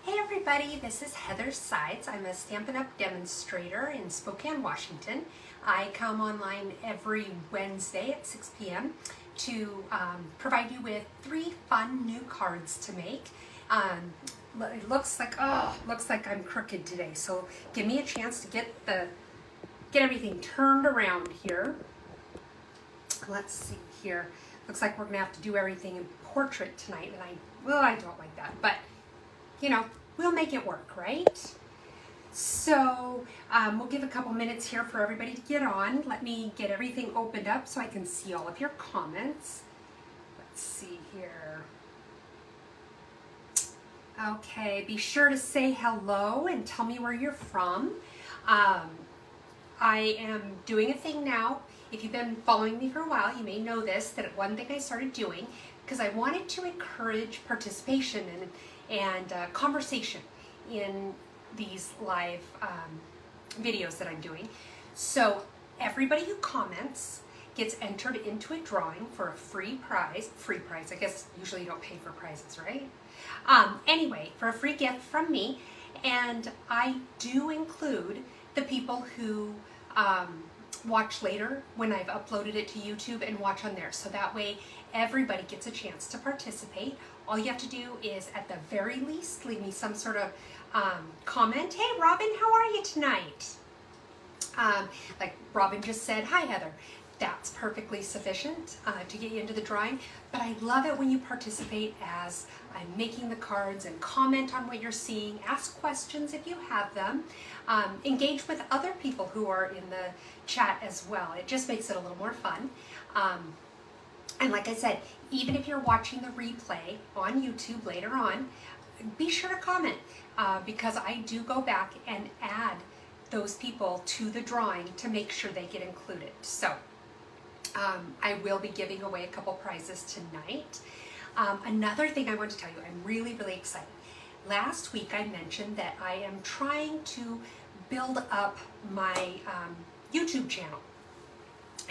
Hey everybody, this is Heather Sides. I'm a Stampin' Up! Demonstrator in Spokane, Washington. I come online every Wednesday at 6 p.m. to provide you with 3 fun new cards to make. It looks like I'm crooked today, so give me a chance to get everything turned around here. Let's see here. Looks like we're gonna have to do everything in portrait tonight, and I don't like that, but you know, we'll make it work, right? So we'll give a couple minutes here for everybody to get on. Let me get everything opened up so I can see all of your comments. Let's see here. Okay, be sure to say hello and tell me where you're from. I am doing a thing now. If you've been following me for a while, you may know this, that one thing I started doing, because I wanted to encourage participation and conversation in these live videos that I'm doing. So everybody who comments gets entered into a drawing for a free prize. I guess usually you don't pay for prizes, right? Anyway, for a free gift from me. And I do include the people who watch later when I've uploaded it to YouTube and watch on there. So that way everybody gets a chance to participate. All you have to do is, at the very least, leave me some sort of comment. Hey Robin, how are you tonight? Like Robin just said, hi Heather. That's perfectly sufficient to get you into the drawing. But I love it when you participate as I'm making the cards and comment on what you're seeing. Ask questions if you have them. Engage with other people who are in the chat as well. It just makes it a little more fun. And like I said, even if you're watching the replay on YouTube later on, be sure to comment because I do go back and add those people to the drawing to make sure they get included. So I will be giving away a couple prizes tonight. Another thing I want to tell you, I'm really, really excited. Last week I mentioned that I am trying to build up my YouTube channel.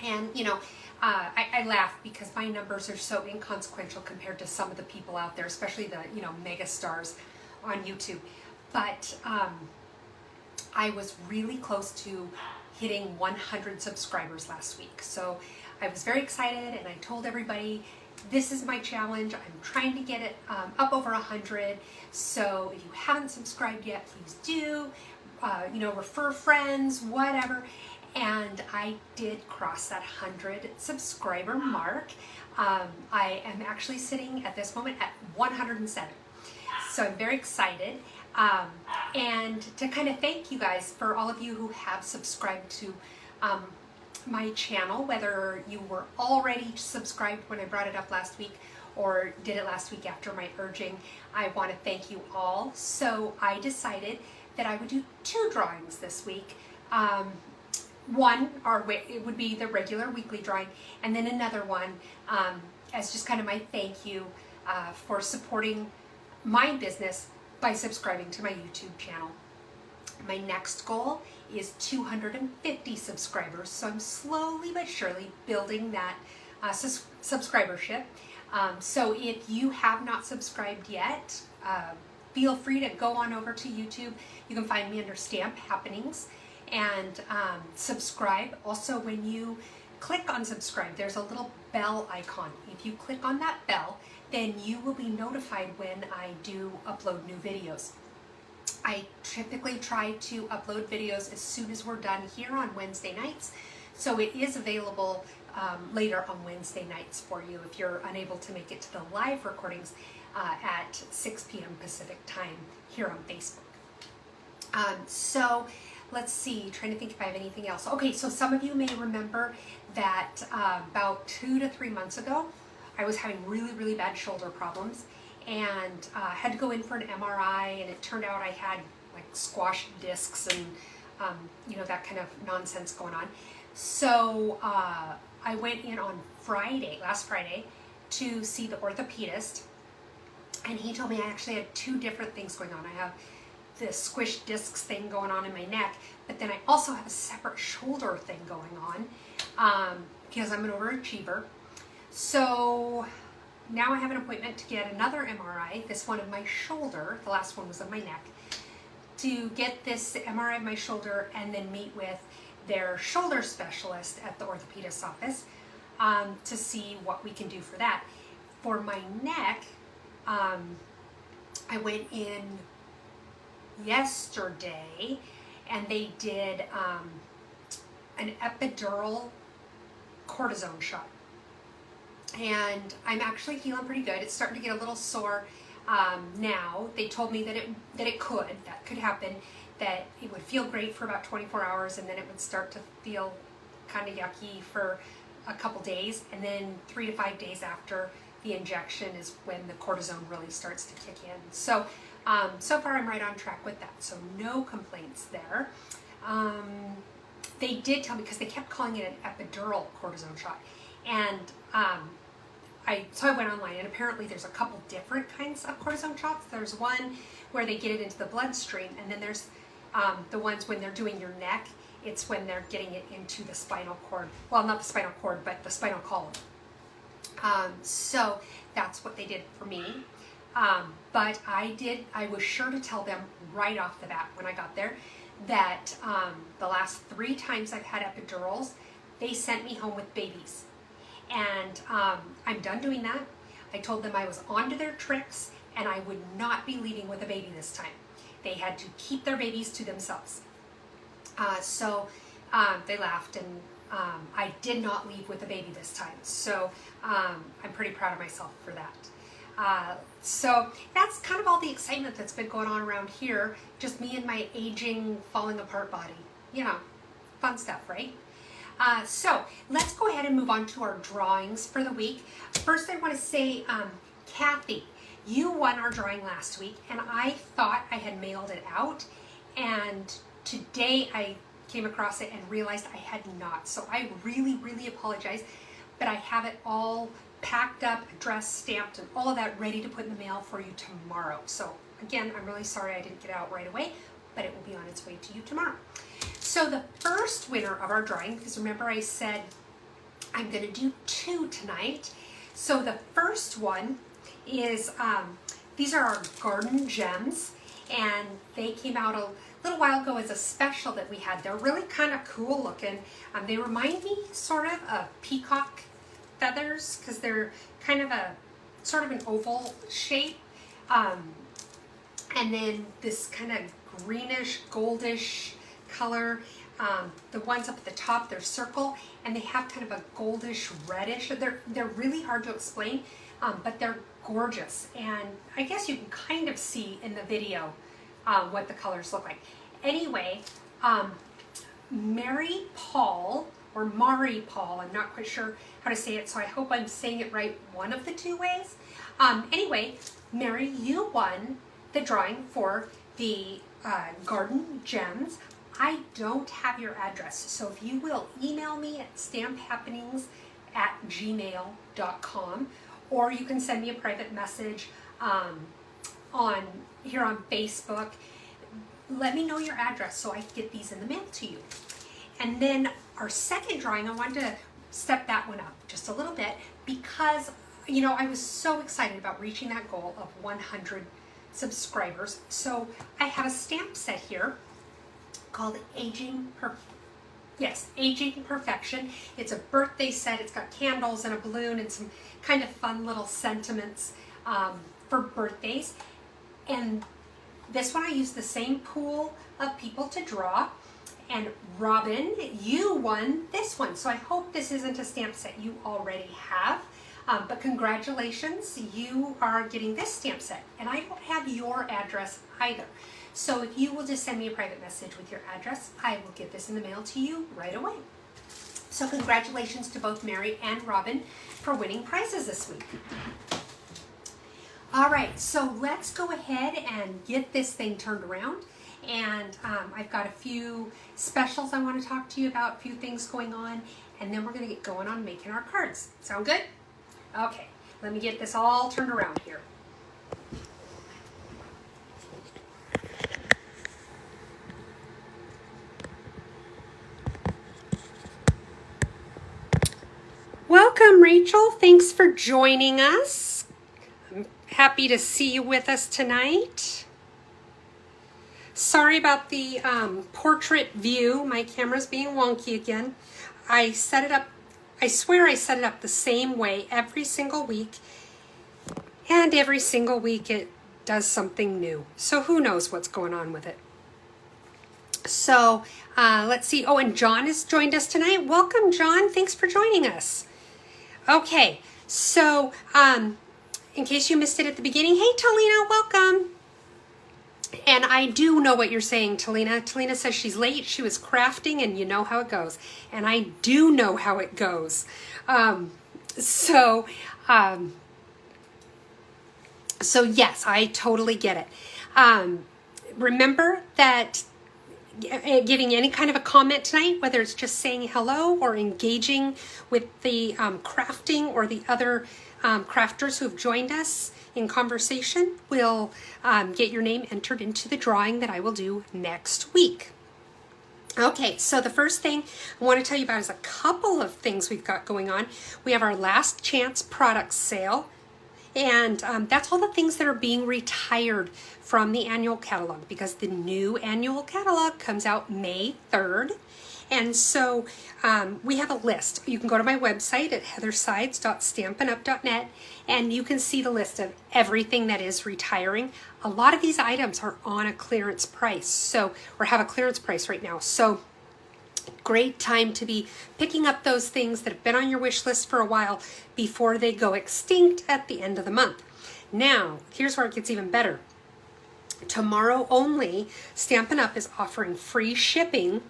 And you know, I laugh because my numbers are so inconsequential compared to some of the people out there, especially the, you know, mega stars on YouTube. But I was really close to hitting 100 subscribers last week. So I was very excited and I told everybody, this is my challenge. I'm trying to get it up over 100. So if you haven't subscribed yet, please do. You know, refer friends, whatever. And I did cross that 100 subscriber mark. I am actually sitting at this moment at 107. So I'm very excited. And to kind of thank you guys for all of you who have subscribed to my channel, whether you were already subscribed when I brought it up last week or did it last week after my urging, I want to thank you all. So I decided that I would do 2 drawings this week. One, it would be the regular weekly drawing, and then another one as just kind of my thank you for supporting my business by subscribing to my YouTube channel. My next goal is 250 subscribers, so I'm slowly but surely building that subscribership. So if you have not subscribed yet, feel free to go on over to YouTube. You can find me under Stamp Happenings and subscribe. Also, when you click on subscribe, there's a little bell icon. If you click on that bell, then you will be notified when I do upload new videos. I typically try to upload videos as soon as we're done here on Wednesday nights, so it is available later on Wednesday nights for you if you're unable to make it to the live recordings at 6 p.m. Pacific time here on Facebook. So let's see, trying to think if I have anything else. Okay, so some of you may remember that about 2 to 3 months ago, I was having really, really bad shoulder problems and had to go in for an MRI, and it turned out I had like squashed discs and you know, that kind of nonsense going on. So I went in on last Friday, to see the orthopedist, and he told me I actually had 2 different things going on. I have this squished discs thing going on in my neck, but then I also have a separate shoulder thing going on because I'm an overachiever. So now I have an appointment to get another MRI, this one of my shoulder, the last one was of my neck, to get this MRI of my shoulder and then meet with their shoulder specialist at the orthopedist's office to see what we can do for that. For my neck, I went in yesterday and they did an epidural cortisone shot. And I'm actually feeling pretty good. It's starting to get a little sore now. They told me that that could happen, that it would feel great for about 24 hours and then it would start to feel kind of yucky for a couple days, and then 3 to 5 days after the injection is when the cortisone really starts to kick in. So so far I'm right on track with that, so no complaints there. They did tell me, because they kept calling it an epidural cortisone shot, and so I went online, and apparently there's a couple different kinds of cortisone shots. There's one where they get it into the bloodstream, and then there's the ones when they're doing your neck. It's when they're getting it into the spinal cord. Well, not the spinal cord, but the spinal column. So that's what they did for me. But I was sure to tell them right off the bat when I got there that the last 3 times I've had epidurals, they sent me home with babies. And I'm done doing that. I told them I was onto their tricks and I would not be leaving with a baby this time. They had to keep their babies to themselves. So they laughed, and I did not leave with a baby this time. So I'm pretty proud of myself for that. So that's kind of all the excitement that's been going on around here. Just me and my aging, falling apart body. You know, fun stuff, right? So let's go ahead and move on to our drawings for the week. First, I want to say, Kathy, you won our drawing last week, and I thought I had mailed it out, and today I came across it and realized I had not. So I really, really apologize, but I have it all packed up, addressed, stamped, and all of that ready to put in the mail for you tomorrow. So again, I'm really sorry I didn't get it out right away, but it will be on its way to you tomorrow. So the first winner of our drawing, because remember I said I'm going to do 2 tonight. So the first one is, these are our garden gems, and they came out a little while ago as a special that we had. They're really kind of cool looking. They remind me sort of peacock feathers, because they're kind of a sort of an oval shape. And then this kind of greenish, goldish color. The ones up at the top, they're circle, and they have kind of a goldish reddish. They're really hard to explain, but they're gorgeous. And I guess you can kind of see in the video what the colors look like. Anyway, Mary Paul, or Mari Paul, I'm not quite sure how to say it, so I hope I'm saying it right one of the 2 ways. Anyway, Mary, you won the drawing for the garden gems. I don't have your address, so if you will email me at stamphappenings@gmail.com, or you can send me a private message here on Facebook. Let me know your address so I can get these in the mail to you. And then our second drawing, I wanted to step that one up just a little bit because, you know, I was so excited about reaching that goal of 100 subscribers. So I have a stamp set here called Aging Perfection. It's a birthday set. It's got candles and a balloon and some kind of fun little sentiments for birthdays. And this one I used the same pool of people to draw. And Robin, you won this one. So I hope this isn't a stamp set you already have. But congratulations, you are getting this stamp set. And I don't have your address either. So if you will just send me a private message with your address, I will get this in the mail to you right away. So congratulations to both Mary and Robin for winning prizes this week. All right, so let's go ahead and get this thing turned around. And I've got a few specials I want to talk to you about, a few things going on, and then we're going to get going on making our cards. Sound good? Okay, let me get this all turned around here. Welcome, Rachel. Thanks for joining us. Happy to see you with us tonight. Sorry about the portrait view. My camera's being wonky again. I set it up, I swear I set it up the same way every single week. And every single week it does something new. So who knows what's going on with it. So let's see. Oh, and John has joined us tonight. Welcome, John. Thanks for joining us. Okay, so in case you missed it at the beginning, hey, Talina, welcome. And I do know what you're saying, Talina. Talina says she's late. She was crafting, and you know how it goes. And I do know how it goes. So yes, I totally get it. Remember that giving any kind of a comment tonight, whether it's just saying hello or engaging with the crafting or the other crafters who have joined us in conversation, will get your name entered into the drawing that I will do next week. Okay, so the first thing I want to tell you about is a couple of things we've got going on. We have our last chance product sale, and that's all the things that are being retired from the annual catalog, because the new annual catalog comes out May 3rd. And so we have a list. You can go to my website at heathersides.stampinup.net, and you can see the list of everything that is retiring. A lot of these items are on a clearance price, or have a clearance price right now. So great time to be picking up those things that have been on your wish list for a while before they go extinct at the end of the month. Now, here's where it gets even better. Tomorrow only, Stampin' Up! Is offering free shipping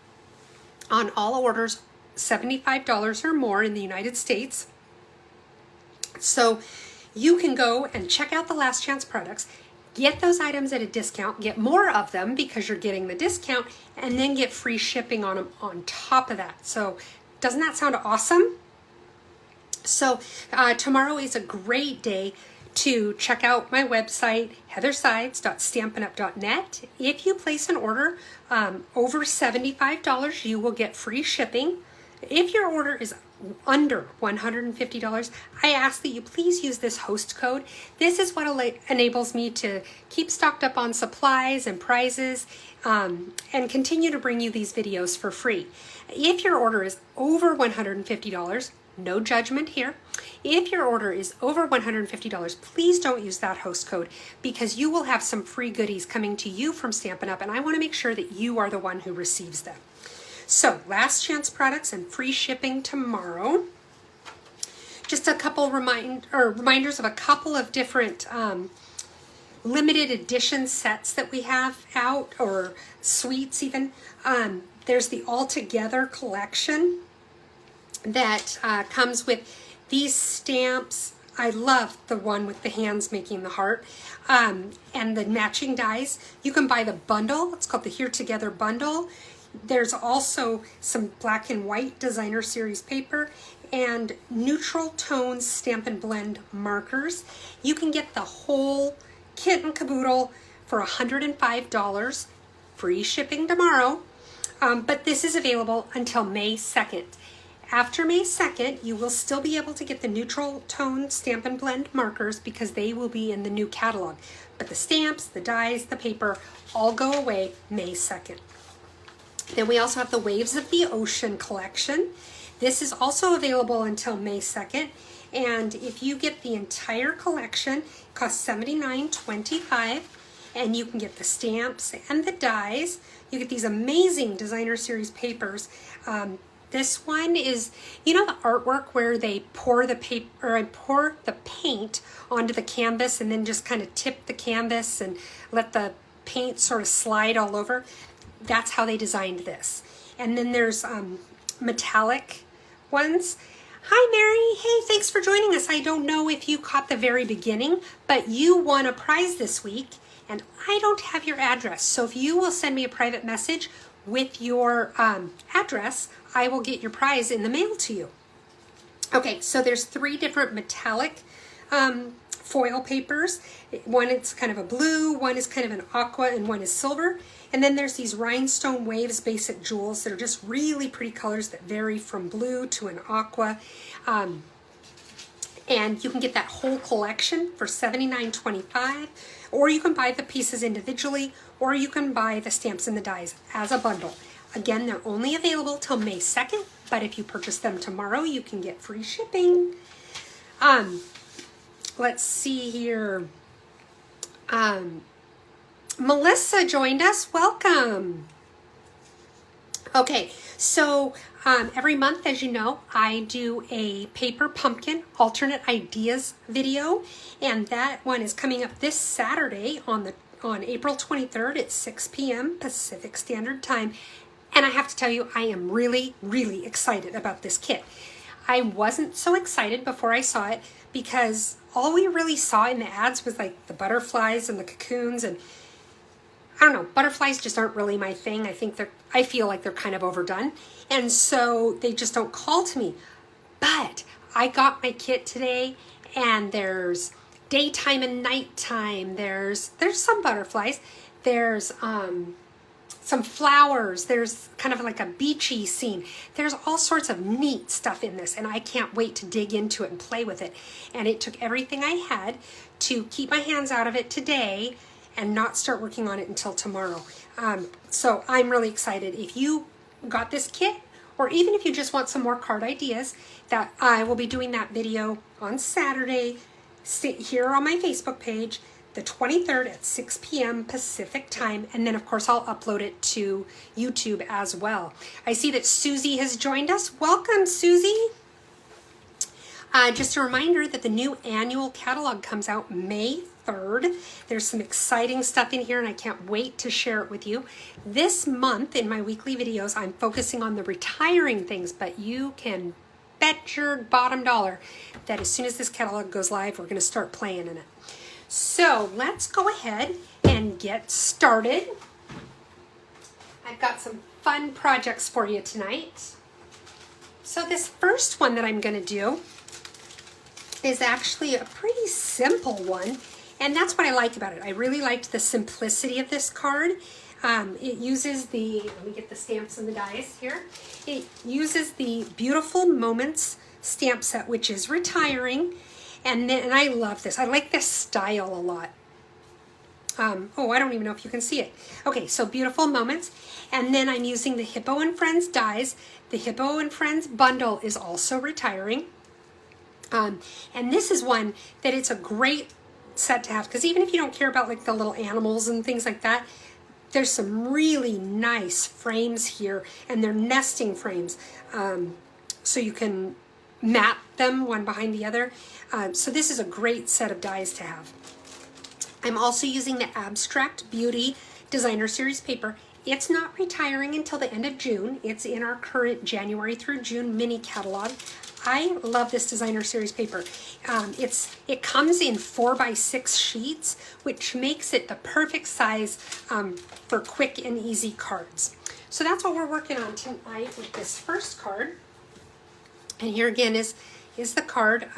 on all orders $75 or more in the United States. So you can go and check out the last chance products, get those items at a discount, get more of them because you're getting the discount, and then get free shipping on them on top of that. So doesn't that sound awesome? So tomorrow is a great day to check out my website, heathersides.stampinup.net. If you place an order over $75, you will get free shipping. If your order is under $150, I ask that you please use this host code. This is what enables me to keep stocked up on supplies and prizes and continue to bring you these videos for free. If your order is over $150, no judgment here. If your order is over $150, please don't use that host code, because you will have some free goodies coming to you from Stampin' Up! And I want to make sure that you are the one who receives them. So, last chance products and free shipping tomorrow. Just a couple reminders of a couple of different limited edition sets that we have out, or suites even. There's the All Together collection that comes with these stamps. I love the one with the hands making the heart, and the matching dies. You can buy the bundle. It's called the Here Together bundle. There's also some black and white designer series paper and neutral tones Stampin' Blend markers. You can get the whole kit and caboodle for $105, free shipping tomorrow, but this is available until May 2nd. After May 2nd, you will still be able to get the neutral tone Stampin' Blend markers because they will be in the new catalog. But the stamps, the dies, the paper all go away May 2nd. Then we also have the Waves of the Ocean collection. This is also available until May 2nd. And if you get the entire collection, it costs $79.25. And you can get the stamps and the dies. You get these amazing designer series papers. This one is, you know, the artwork where they pour the paper, or pour the paint onto the canvas and then just kind of tip the canvas and let the paint sort of slide all over. That's how they designed this. And then there's metallic ones. Hi, Mary. Hey, thanks for joining us. I don't know if you caught the very beginning, but you won a prize this week, and I don't have your address. So if you will send me a private message with your address, I will get your prize in the mail to you. Okay, so there's 3 different metallic foil papers. One is kind of a blue, one is kind of an aqua, and one is silver. And then there's these Rhinestone Waves Basic Jewels that are just really pretty colors that vary from blue to an aqua. And you can get that whole collection for $79.25, or you can buy the pieces individually, or you can buy the stamps and the dies as a bundle. Again, they're only available till May 2nd, but if you purchase them tomorrow, you can get free shipping. Let's see here. Melissa joined us. Welcome. Okay, so every month, as you know, I do a paper pumpkin alternate ideas video, and that one is coming up this Saturday on April 23rd at 6 p.m. Pacific Standard Time. And I have to tell you, I am really, really excited about this kit. I wasn't so excited before I saw it because all we really saw in the ads was like the butterflies and the cocoons, and I don't know, butterflies just aren't really my thing. I feel like they're kind of overdone, and so they just don't call to me. But I got my kit today, and there's daytime and nighttime. There's some butterflies. There's some flowers. There's kind of like a beachy scene. There's all sorts of neat stuff in this, and I can't wait to dig into it and play with it. And it took everything I had to keep my hands out of it today and not start working on it until tomorrow. So I'm really excited. If you got this kit, or even if you just want some more card ideas, that I will be doing that video on Saturday here on my Facebook page, the 23rd at 6 p.m. Pacific time, and then of course I'll upload it to YouTube as well. I see that Susie has joined us. Welcome, Susie. Just a reminder that the new annual catalog comes out May 3rd. There's some exciting stuff in here, and I can't wait to share it with you. This month in my weekly videos, I'm focusing on the retiring things, but you can bet your bottom dollar that as soon as this catalog goes live, we're going to start playing in it. So let's go ahead and get started. I've got some fun projects for you tonight. So this first one that I'm going to do is actually a pretty simple one, and that's what I like about it. I really liked the simplicity of this card. It uses let me get the stamps and the dies here. It uses the Beautiful Moments stamp set, which is retiring. And I love this. I like this style a lot. Oh, I don't even know if you can see it. Okay, so Beautiful Moments. And then I'm using the Hippo and Friends dies. The Hippo and Friends bundle is also retiring. And this is one that it's a great set to have, because even if you don't care about like the little animals and things like that, there's some really nice frames here, and they're nesting frames. So you can map them one behind the other. So this is a great set of dies to have. I'm also using the Abstract Beauty Designer Series paper. It's not retiring until the end of June. It's in our current January through June mini catalog. I love this Designer Series paper. It comes in 4x6 sheets, which makes it the perfect size for quick and easy cards. So that's what we're working on tonight with this first card. And here again is the card.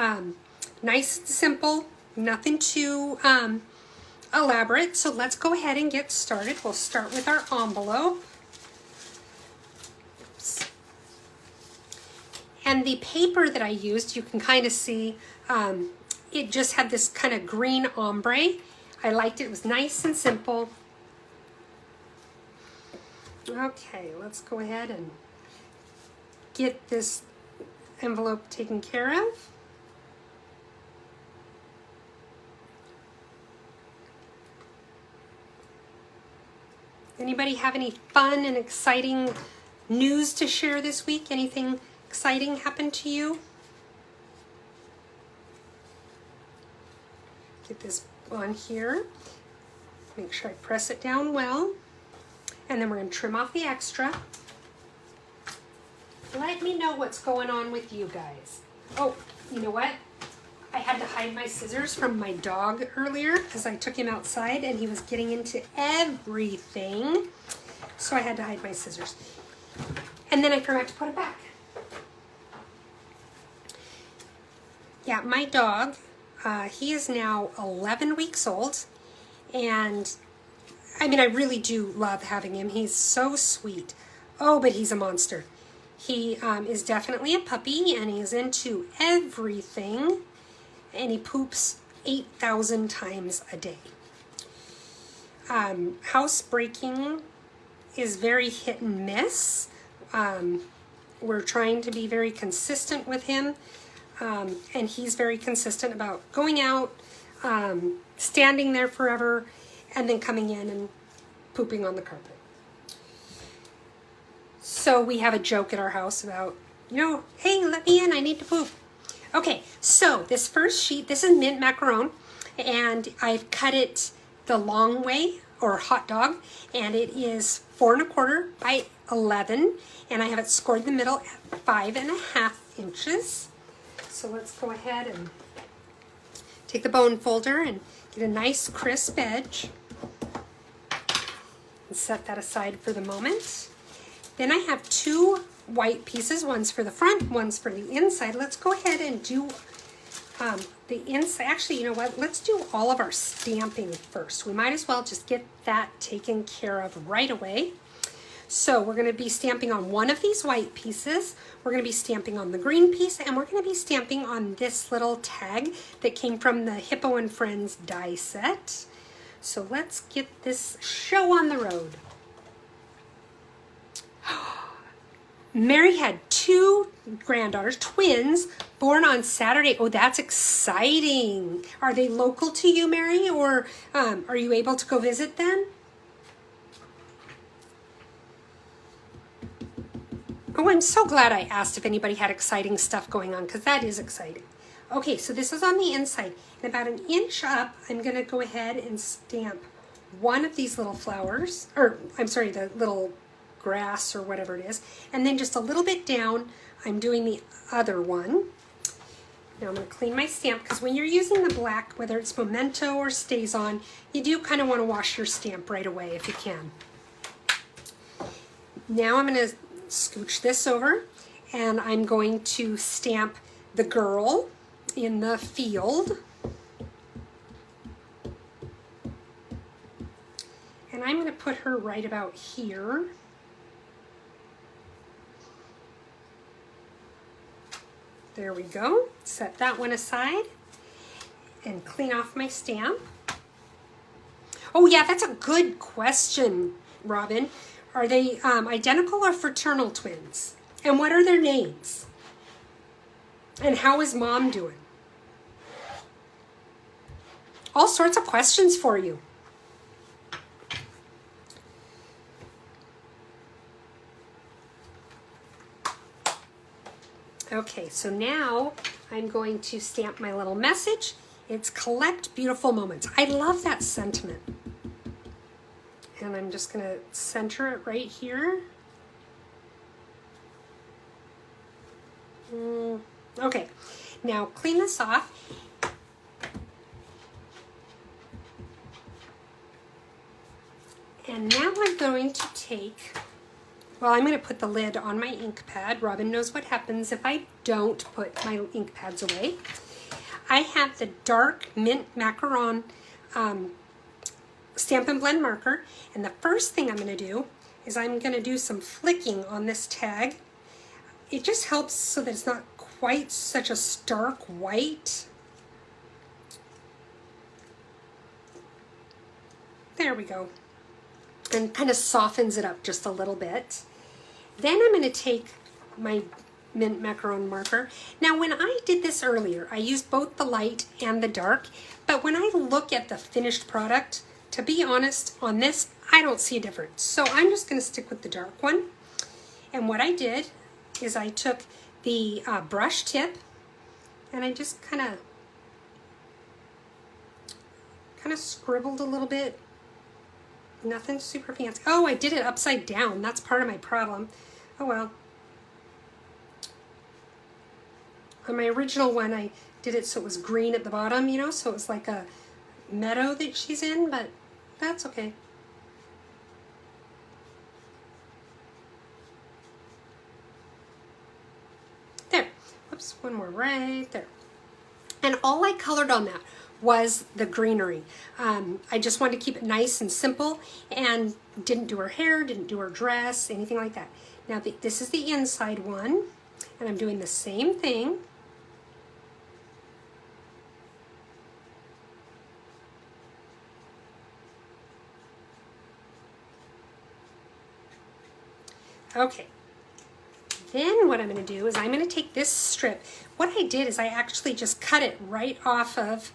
Nice and simple, nothing too elaborate. So let's go ahead and get started. We'll start with our envelope. Oops. And the paper that I used, you can kind of see, it just had this kind of green ombre. I liked it. It was nice and simple. Okay, let's go ahead and get this envelope taken care of. Anybody have any fun and exciting news to share this week? Anything exciting happened to you? Get this on here. Make sure I press it down well. And then we're going to trim off the extra. Let me know what's going on with you guys. Oh, you know what? I had to hide my scissors from my dog earlier because I took him outside and he was getting into everything. So I had to hide my scissors. And then I forgot to put it back. Yeah, my dog, he is now 11 weeks old. And I mean, I really do love having him. He's so sweet. Oh, but he's a monster. He is definitely a puppy, and he is into everything. and he poops 8,000 times a day. Housebreaking is very hit and miss. We're trying to be very consistent with him, and he's very consistent about going out, standing there forever, and then coming in and pooping on the carpet. So we have a joke at our house about, hey, let me in, I need to poop. Okay, so this first sheet, this is mint macaron, and I've cut it the long way, or hot dog, and it is 4 1/4 by 11, and I have it scored in the middle at 5.5 inches. So let's go ahead and take the bone folder and get a nice crisp edge and set that aside for the moment. Then I have 2 white pieces, one's for the front, one's for the inside. Let's go ahead and do the inside. Actually, you know what? Let's do all of our stamping first. We might as well just get that taken care of right away. So we're going to be stamping on one of these white pieces. We're going to be stamping on the green piece, and we're going to be stamping on this little tag that came from the Hippo and Friends die set. So let's get this show on the road. Mary had 2 granddaughters, twins, born on Saturday. Oh, that's exciting. Are they local to you, Mary, or are you able to go visit them? Oh, I'm so glad I asked if anybody had exciting stuff going on, because that is exciting. Okay, so this is on the inside. And about 1 inch up, I'm going to go ahead and stamp one of these little flowers, or I'm sorry, the little grass or whatever it is. And then just a little bit down, I'm doing the other one. Now I'm going to clean my stamp, because when you're using the black, whether it's Memento or Stays On, you do kind of want to wash your stamp right away if you can. Now I'm going to scooch this over, and I'm going to stamp the girl in the field. And I'm going to put her right about here. There we go. Set that one aside and clean off my stamp. Oh yeah, that's a good question, Robin. Are they identical or fraternal twins? And what are their names? And how is Mom doing? All sorts of questions for you. Okay, so now I'm going to stamp my little message. It's collect beautiful moments. I love that sentiment. And I'm just going to center it right here. Okay, now clean this off. And now I'm going to take, well, I'm going to put the lid on my ink pad. Robin knows what happens if I don't put my ink pads away. I have the dark mint macaron Stamp and Blend marker, and the first thing I'm going to do is I'm going to do some flicking on this tag. It just helps so that it's not quite such a stark white. There we go. And kind of softens it up just a little bit. Then I'm going to take my mint macaron marker. Now when I did this earlier, I used both the light and the dark, but when I look at the finished product, to be honest, on this, I don't see a difference. So I'm just going to stick with the dark one. And what I did is I took the brush tip and I just kind of scribbled a little bit. Nothing super fancy. Oh, I did it upside down. That's part of my problem. Oh well. On my original one, I did it so it was green at the bottom, you know, so it was like a meadow that she's in, but that's okay. There. Whoops, one more right there. And all I colored on that was the greenery. I just wanted to keep it nice and simple, and didn't do her hair, didn't do her dress, anything like that. Now this is the inside one, and I'm doing the same thing. Okay. Then what I'm going to do is I'm going to take this strip. What I did is I actually just cut it right off of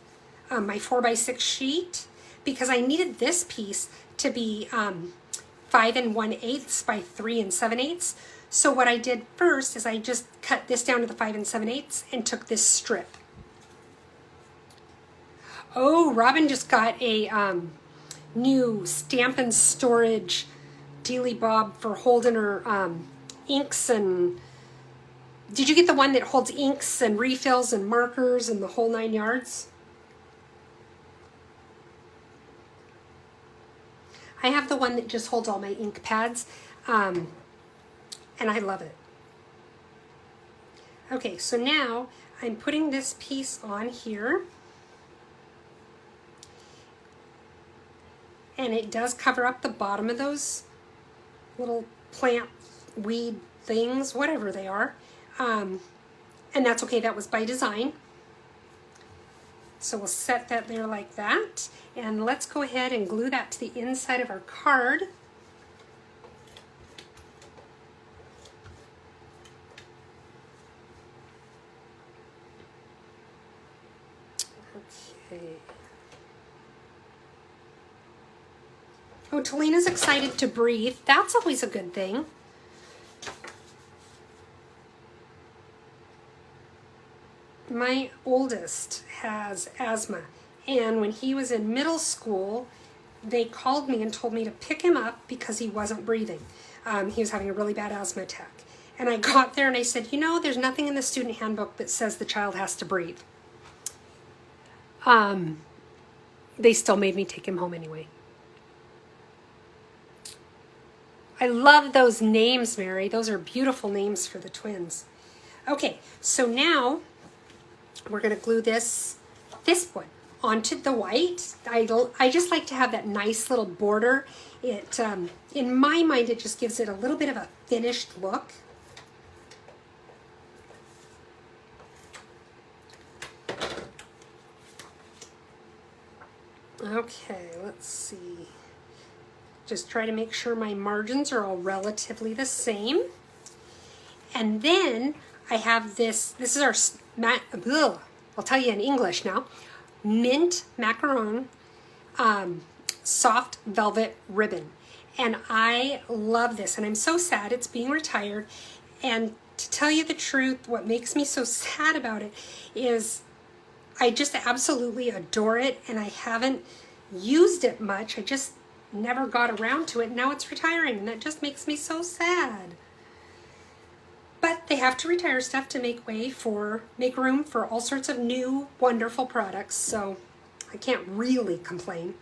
my 4x6 sheet because I needed this piece to be 5 1/8 by 3 7/8. So what I did first is I just cut this down to the 5 7/8 and took this strip. Oh, Robin just got a new Stampin' Storage Dealy Bob for holding her inks and... Did you get the one that holds inks and refills and markers and the whole 9 yards? I have the one that just holds all my ink pads, and I love it. Okay, so now I'm putting this piece on here. And it does cover up the bottom of those little plant weed things, whatever they are. And that's okay, that was by design. So we'll set that there like that. And let's go ahead and glue that to the inside of our card. Okay. Oh, Talina's excited to breathe. That's always a good thing. My oldest has asthma, and when he was in middle school, they called me and told me to pick him up because he wasn't breathing. He was having a really bad asthma attack. And I got there and I said, you know, there's nothing in the student handbook that says the child has to breathe. They still made me take him home anyway. I love those names, Mary. Those are beautiful names for the twins. Okay, so now we're going to glue this one onto the white. I just like to have that nice little border. It, in my mind, it just gives it a little bit of a finished look. Okay, let's see. Just try to make sure my margins are all relatively the same. And then I have this is our, I'll tell you in English now, mint macaron soft velvet ribbon. And I love this, and I'm so sad it's being retired. And to tell you the truth, what makes me so sad about it is I just absolutely adore it, and I haven't used it much. I just never got around to it. Now it's retiring, and that just makes me so sad. But they have to retire stuff to make room for all sorts of new, wonderful products. So I can't really complain.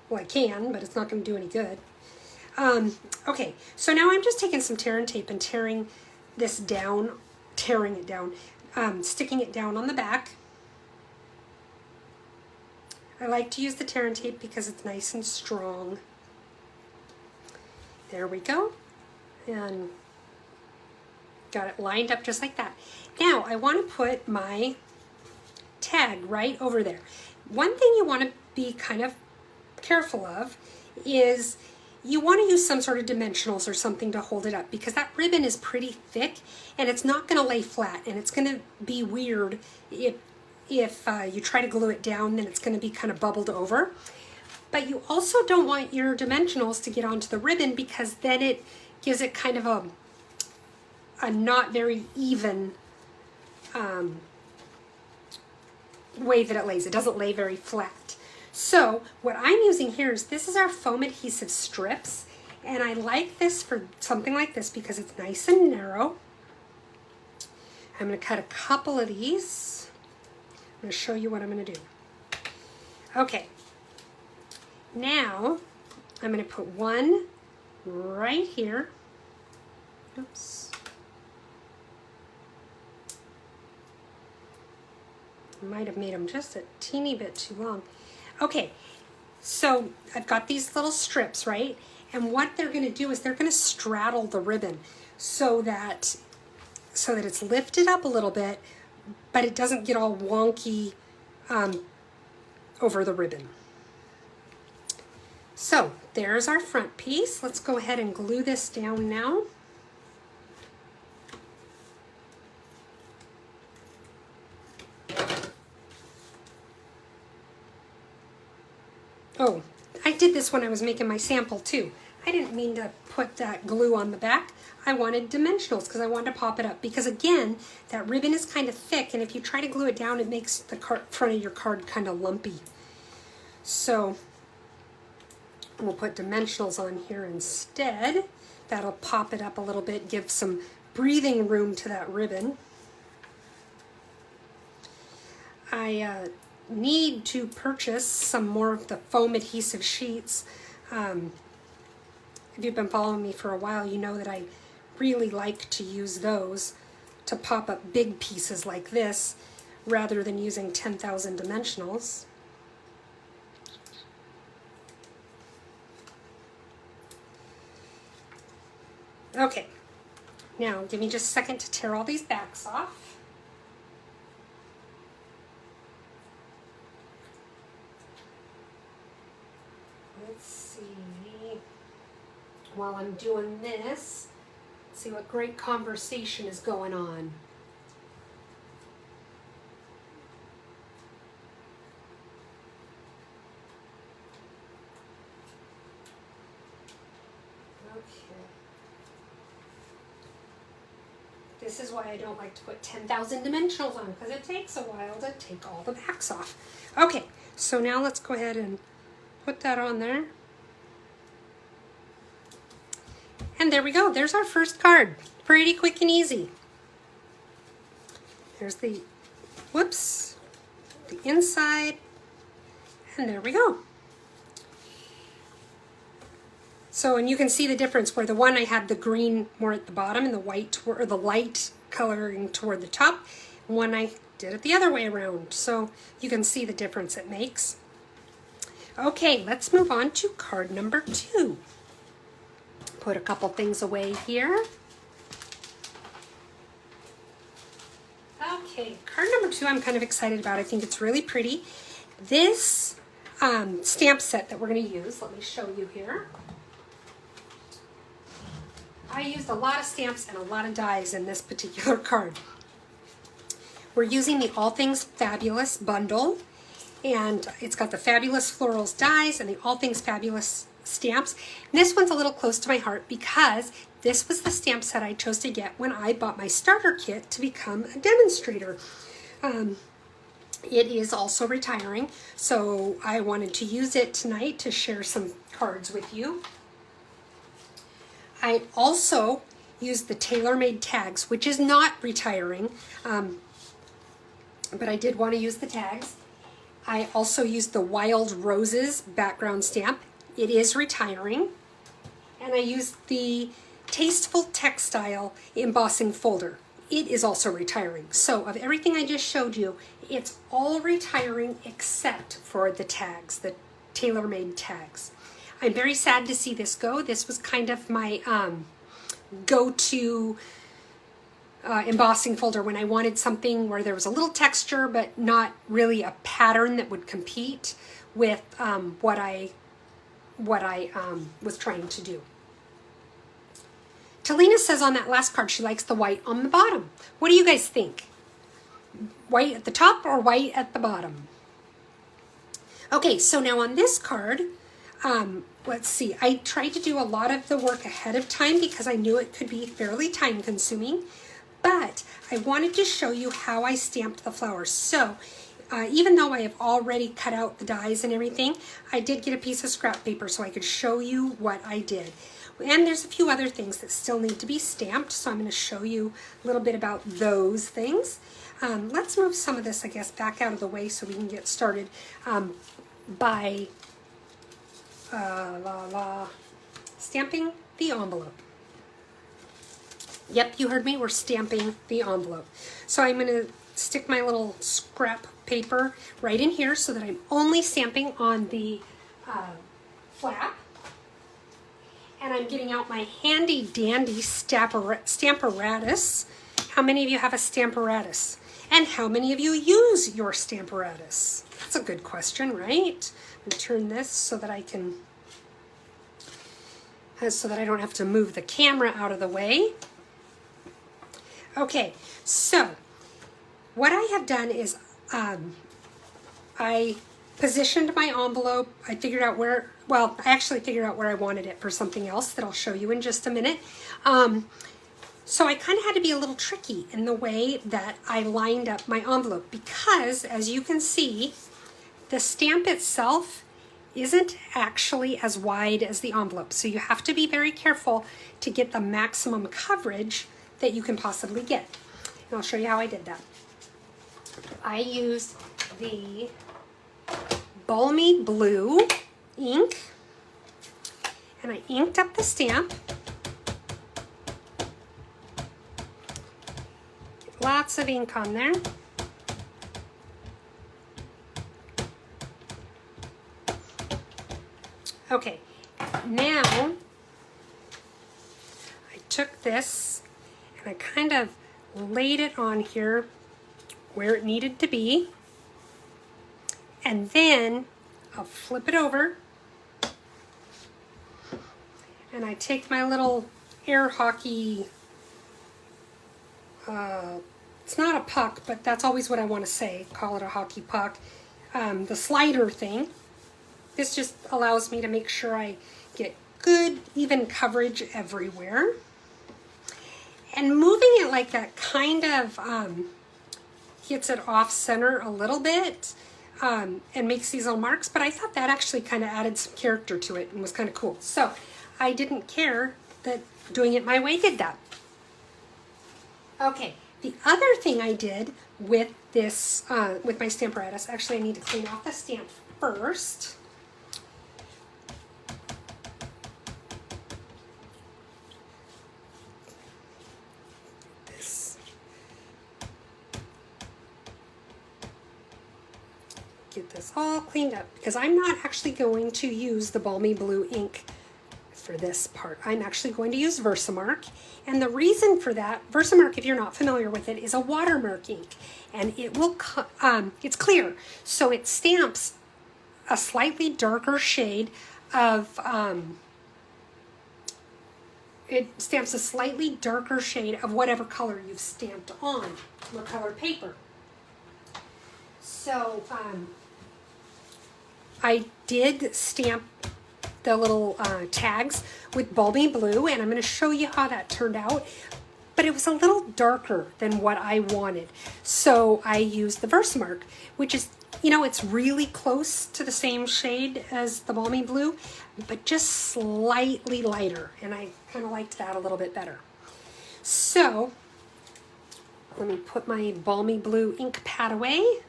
Well, I can, but it's not going to do any good. Okay, so now I'm just taking some tear and tape and tearing it down, sticking it down on the back. I like to use the tear and tape because it's nice and strong. There we go. And got it lined up just like that. Now I want to put my tag right over there. One thing you want to be kind of careful of is you want to use some sort of dimensionals or something to hold it up, because that ribbon is pretty thick and it's not going to lay flat, and it's going to be weird if you try to glue it down, then it's going to be kind of bubbled over. But you also don't want your dimensionals to get onto the ribbon, because then it gives it kind of a not very even way that it lays. It doesn't lay very flat. So what I'm using here is, this is our foam adhesive strips, and I like this for something like this because it's nice and narrow. I'm going to cut a couple of these. I'm going to show you what I'm going to do. Okay, now I'm going to put one right here. Oops. I might have made them just a teeny bit too long. Okay, so I've got these little strips, right? And what they're going to do is they're going to straddle the ribbon so that it's lifted up a little bit, but it doesn't get all wonky over the ribbon. So there's our front piece. Let's go ahead and glue this down now. this when I was making my sample too. I didn't mean to put that glue on the back. I wanted dimensionals because I wanted to pop it up. Because again, that ribbon is kind of thick, and if you try to glue it down, it makes the front of your card kind of lumpy. So we'll put dimensionals on here instead. That'll pop it up a little bit, give some breathing room to that ribbon. I need to purchase some more of the foam adhesive sheets. If you've been following me for a while, you know that I really like to use those to pop up big pieces like this rather than using 10,000 dimensionals. Okay, now give me just a second to tear all these backs off. Let's see, while I'm doing this, see what great conversation is going on. This is why I don't like to put 10,000 dimensionals on, because it takes a while to take all the backs off. Okay, so now let's go ahead and put that on there. And there we go. There's our first card. Pretty quick and easy. There's the, whoops, the inside. And there we go. So, and you can see the difference where the one I had the green more at the bottom and the white or the light coloring toward the top. One I did it the other way around. So you can see the difference it makes. Okay, let's move on to card number 2. Put a couple things away here. Okay, card number 2 I'm kind of excited about. I think it's really pretty. This stamp set that we're going to use, let me show you here. I used a lot of stamps and a lot of dies in this particular card. We're using the All Things Fabulous bundle, and it's got the Fabulous Florals dies and the All Things Fabulous stamps. And this one's a little close to my heart because this was the stamp set I chose to get when I bought my starter kit to become a demonstrator. It is also retiring, so I wanted to use it tonight to share some cards with you. I also used the tailor-made tags, which is not retiring, but I did want to use the tags. I also used the Wild Roses background stamp. It is retiring. And I used the Tasteful Textile embossing folder. It is also retiring. So of everything I just showed you, it's all retiring except for the tags, the tailor-made tags. I'm very sad to see this go. This was kind of my go-to embossing folder when I wanted something where there was a little texture but not really a pattern that would compete with what I was trying to do. Talina says on that last card she likes the white on the bottom. What do you guys think? White at the top or white at the bottom? Okay, so now on this card, let's see, I tried to do a lot of the work ahead of time because I knew it could be fairly time consuming, but I wanted to show you how I stamped the flowers. So even though I have already cut out the dies and everything, I did get a piece of scrap paper so I could show you what I did. And there's a few other things that still need to be stamped, so I'm going to show you a little bit about those things. Let's move some of this, I guess, back out of the way so we can get started by stamping the envelope. Yep, you heard me, we're stamping the envelope. So I'm going to stick my little scrap paper right in here so that I'm only stamping on the flap. And I'm getting out my handy dandy Stamparatus. How many of you have a Stamparatus? And how many of you use your Stamparatus? That's a good question, right? I'm going to turn this so that I can, so that I don't have to move the camera out of the way. Okay, so what I have done is I positioned my envelope. I figured out where, well, I actually figured out where I wanted it for something else that I'll show you in just a minute. So I kind of had to be a little tricky in the way that I lined up my envelope because, as you can see, the stamp itself isn't actually as wide as the envelope. So you have to be very careful to get the maximum coverage that you can possibly get. And I'll show you how I did that. I used the Balmy Blue ink, and I inked up the stamp. Lots of ink on there. Okay, now I took this and I kind of laid it on here where it needed to be, and then I'll flip it over and I take my little air hockey, it's not a puck, but that's always what I want to say, call it a hockey puck, the slider thing. This just allows me to make sure I get good, even coverage everywhere. And moving it like that kind of gets it off center a little bit and makes these little marks, but I thought that actually kind of added some character to it and was kind of cool. So I didn't care that doing it my way did that. Okay, the other thing I did with this, with my Stamparatus, actually I need to clean off the stamp first. Get this all cleaned up because I'm not actually going to use the Balmy Blue ink for this part. I'm actually going to use Versamark, and the reason for that, Versamark, if you're not familiar with it, is a watermark ink, and it will it's clear, so it stamps a slightly darker shade of whatever color you've stamped on your colored paper. So I did stamp the little tags with Balmy Blue, and I'm going to show you how that turned out. But it was a little darker than what I wanted. So I used the Versamark, which is, you know, it's really close to the same shade as the Balmy Blue, but just slightly lighter. And I kind of liked that a little bit better. So let me put my Balmy Blue ink pad away.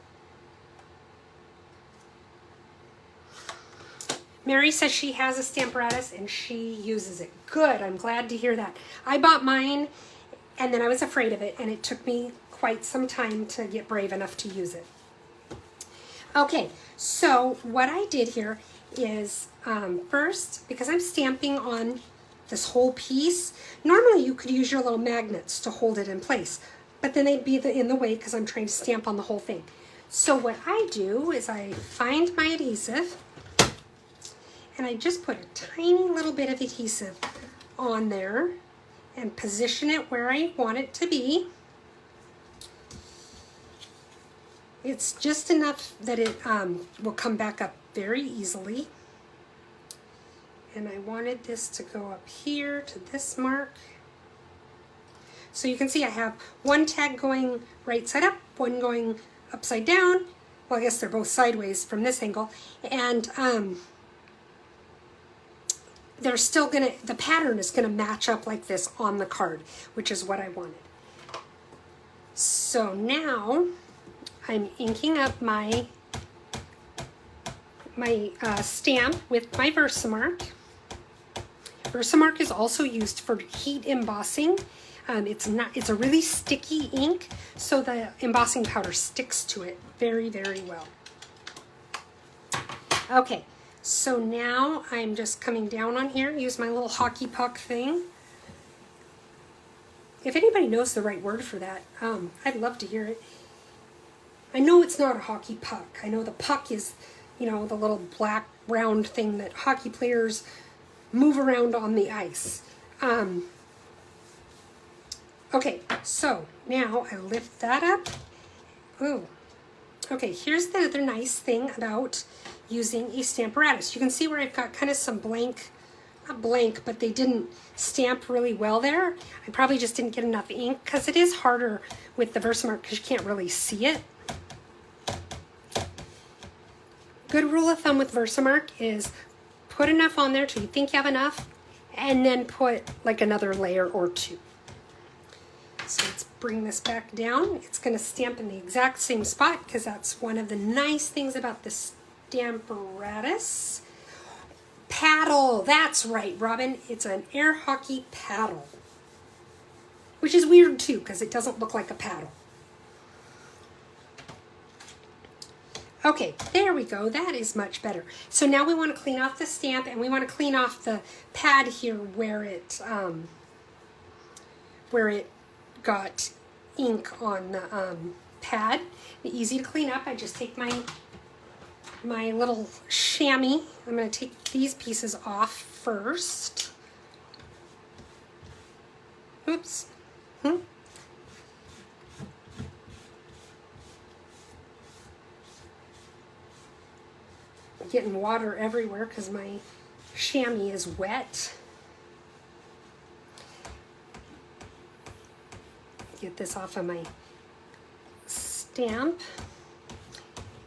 Mary says she has a Stamparatus and she uses it. Good, I'm glad to hear that. I bought mine and then I was afraid of it, and it took me quite some time to get brave enough to use it. Okay, so what I did here is first, because I'm stamping on this whole piece, normally you could use your little magnets to hold it in place, but then they'd be in the way because I'm trying to stamp on the whole thing. So what I do is I find my adhesive, and I just put a tiny little bit of adhesive on there and position it where I want it to be. It's just enough that it will come back up very easily. And I wanted this to go up here to this mark. So you can see I have one tag going right side up, one going upside down. Well, I guess they're both sideways from this angle. And they're still gonna, the pattern is gonna match up like this on the card, which is what I wanted. So now I'm inking up my stamp with my Versamark. Versamark is also used for heat embossing. It's a really sticky ink, so the embossing powder sticks to it very, very well. Okay. So now I'm just coming down on here, use my little hockey puck thing. If anybody knows the right word for that, I'd love to hear it. I know it's not a hockey puck. I know the puck is, you know, the little black round thing that hockey players move around on the ice. Okay, so now I lift that up. Ooh, Okay, here's the other nice thing about using a Stamparatus. You can see where I've got kind of some blank, not blank, but they didn't stamp really well there. I probably just didn't get enough ink because it is harder with the Versamark because you can't really see it. Good rule of thumb with Versamark is put enough on there till you think you have enough, and then put like another layer or two. So let's bring this back down. It's going to stamp in the exact same spot because that's one of the nice things about the Stamparatus. Paddle, that's right, Robin. It's an air hockey paddle, which is weird too because it doesn't look like a paddle. Okay, there we go. That is much better. So now we want to clean off the stamp, and we want to clean off the pad here where it got ink on the pad. Easy to clean up. I just take my little chamois. I'm going to take these pieces off first. Oops. Getting water everywhere because my chamois is wet. Get this off of my stamp.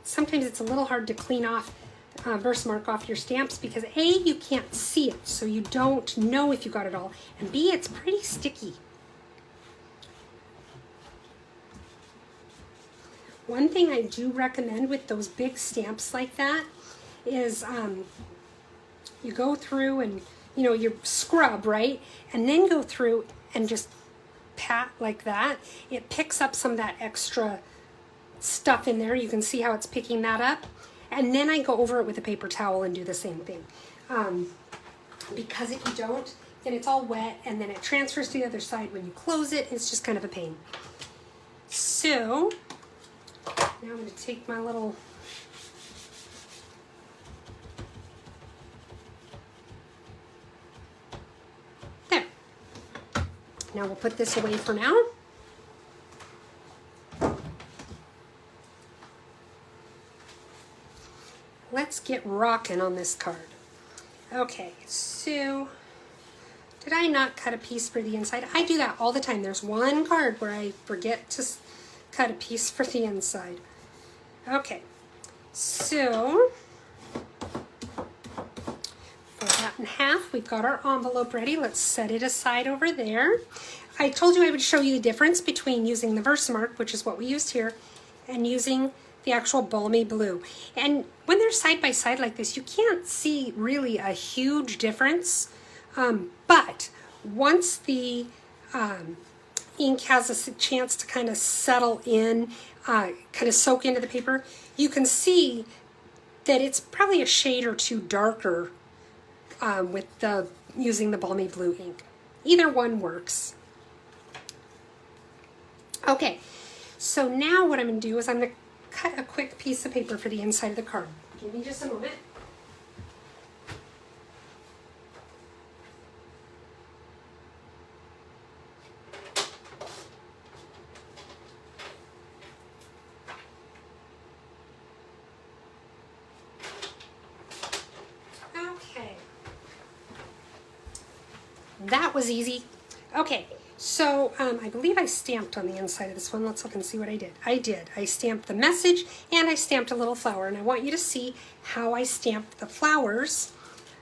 Sometimes it's a little hard to clean off Versamark off your stamps because A, you can't see it, so you don't know if you got it all, and B, it's pretty sticky. One thing I do recommend with those big stamps like that is you go through and you scrub, right, and then go through and just pat like that. It picks up some of that extra stuff in there. You can see how it's picking that up, and then I go over it with a paper towel and do the same thing, because if you don't, then it's all wet and then it transfers to the other side when you close it. It's just kind of a pain. So now I'm going to take my little Now we'll put this away for now. Let's get rocking on this card. Okay, so did I not cut a piece for the inside? I do that all the time. There's one card where I forget to cut a piece for the inside. Okay, so that in half. We've got our envelope ready. Let's set it aside over there. I told you I would show you the difference between using the Versamark, which is what we used here, and using the actual Balmy Blue. And when they're side by side like this, you can't see really a huge difference. But once the ink has a chance to kind of settle in, kind of soak into the paper, you can see that it's probably a shade or two darker with using the Balmy Blue ink. Either one works. Okay, so now what I'm going to do is I'm going to cut a quick piece of paper for the inside of the card. Give me just a moment. That was easy. Okay, so I believe I stamped on the inside of this one. Let's look and see what I did. I did. I stamped the message and I stamped a little flower, and I want you to see how I stamped the flowers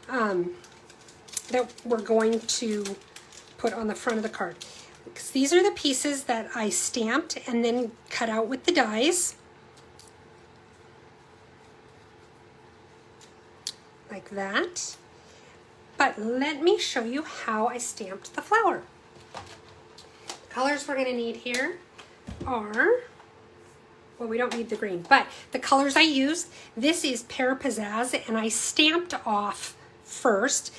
that we're going to put on the front of the card. Because these are the pieces that I stamped and then cut out with the dies. Like that. But let me show you how I stamped the flower. The colors we're going to need here are, well, we don't need the green, but the colors I used, this is Pear Pizzazz, and I stamped off first.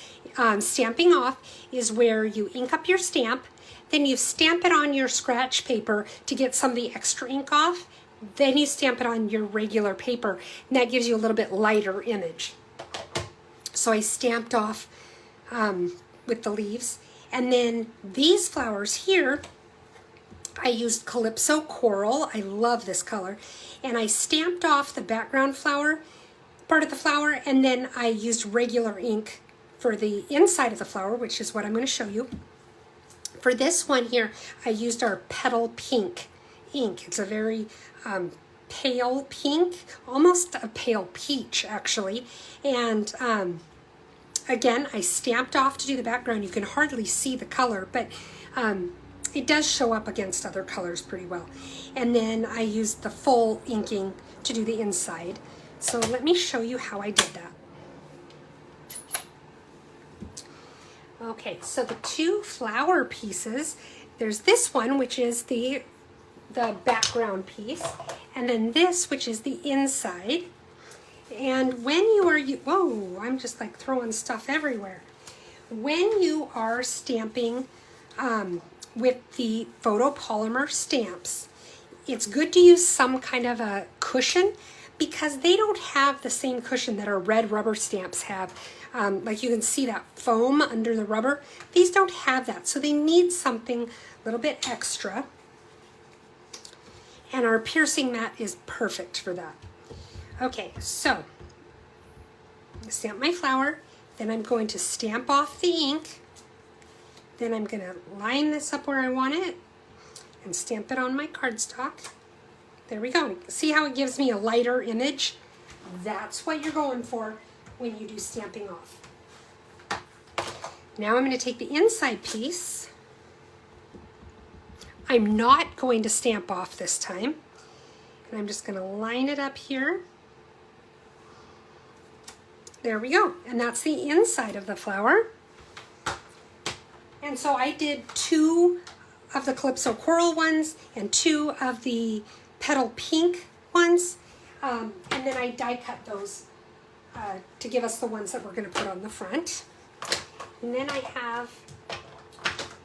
Stamping off is where you ink up your stamp, then you stamp it on your scratch paper to get some of the extra ink off, then you stamp it on your regular paper, and that gives you a little bit lighter image. So I stamped off with the leaves, and then these flowers here, I used Calypso Coral. I love this color. And I stamped off the background flower, part of the flower, and then I used regular ink for the inside of the flower, which is what I'm going to show you. For this one here, I used our Petal Pink ink. It's a very pale pink, almost a pale peach actually. And again, I stamped off to do the background. You can hardly see the color, but it does show up against other colors pretty well. And then I used the full inking to do the inside. So let me show you how I did that. Okay, so the two flower pieces, there's this one, which is the background piece, and then this, which is the inside. And when you are, whoa, I'm just like throwing stuff everywhere. When you are stamping with the photopolymer stamps, it's good to use some kind of a cushion because they don't have the same cushion that our red rubber stamps have. Like you can see that foam under the rubber. These don't have that, so they need something a little bit extra. And our piercing mat is perfect for that. Okay, so stamp my flower, then I'm going to stamp off the ink, then I'm going to line this up where I want it and stamp it on my cardstock. There we go. See how it gives me a lighter image? That's what you're going for when you do stamping off. Now I'm going to take the inside piece. I'm not going to stamp off this time. And I'm just going to line it up here. There we go. And that's the inside of the flower. And so I did 2 of the Calypso Coral ones and 2 of the Petal Pink ones. And then I die cut those to give us the ones that we're going to put on the front. And then I have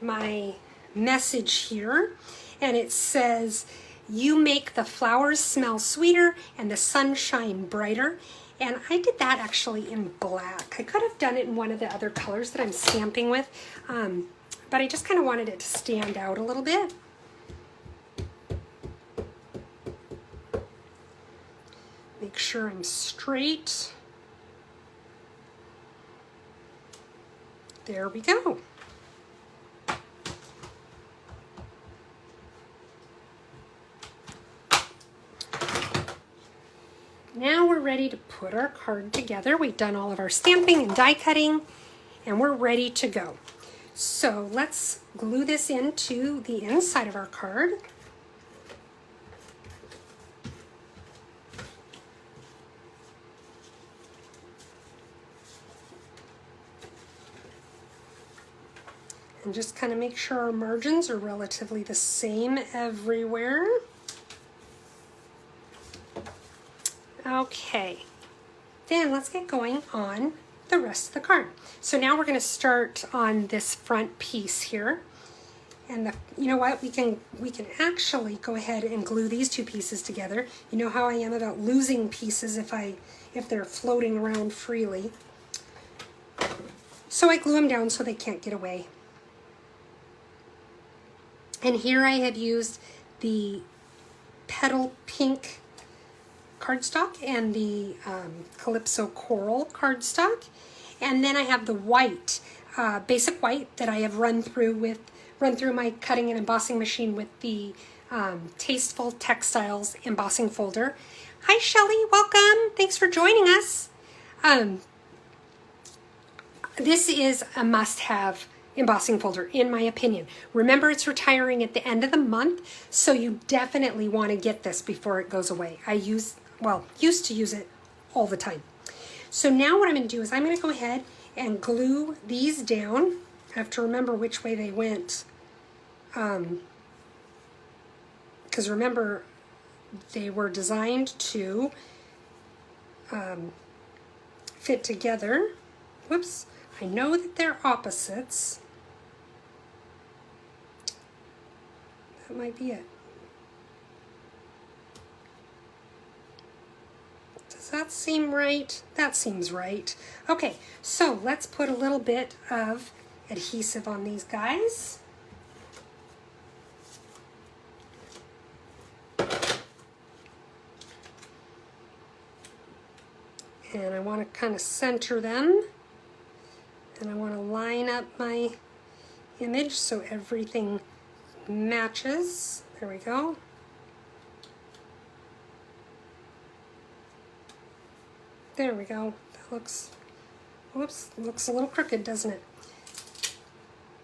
my message here, and it says, "You make the flowers smell sweeter and the sunshine brighter." And I did that actually in black. I could have done it in one of the other colors that I'm stamping with, but I just kind of wanted it to stand out a little bit. Make sure I'm straight. There we go. Now we're ready to put our card together. We've done all of our stamping and die cutting, and we're ready to go. So let's glue this into the inside of our card. And just kind of make sure our margins are relatively the same everywhere. Okay, then let's get going on the rest of the card. So now we're going to start on this front piece here. And you know what? We can actually go ahead and glue these 2 pieces together. You know how I am about losing pieces if they're floating around freely. So I glue them down so they can't get away. And here I had used the Petal Pink cardstock and the Calypso Coral cardstock. And then I have the white, basic white that I have run through my cutting and embossing machine with the Tasteful Textiles embossing folder. Hi Shelly, welcome. Thanks for joining us. This is a must-have embossing folder, in my opinion. Remember, it's retiring at the end of the month, so you definitely want to get this before it goes away. I used to use it all the time. So now what I'm going to do is I'm going to go ahead and glue these down. I have to remember which way they went. Because remember, they were designed to fit together. Whoops. I know that they're opposites. That might be it. Does that seem right? That seems right. Okay, so let's put a little bit of adhesive on these guys. And I want to kind of center them. And I want to line up my image so everything matches. There we go. There we go. That looks, whoops, looks a little crooked, doesn't it?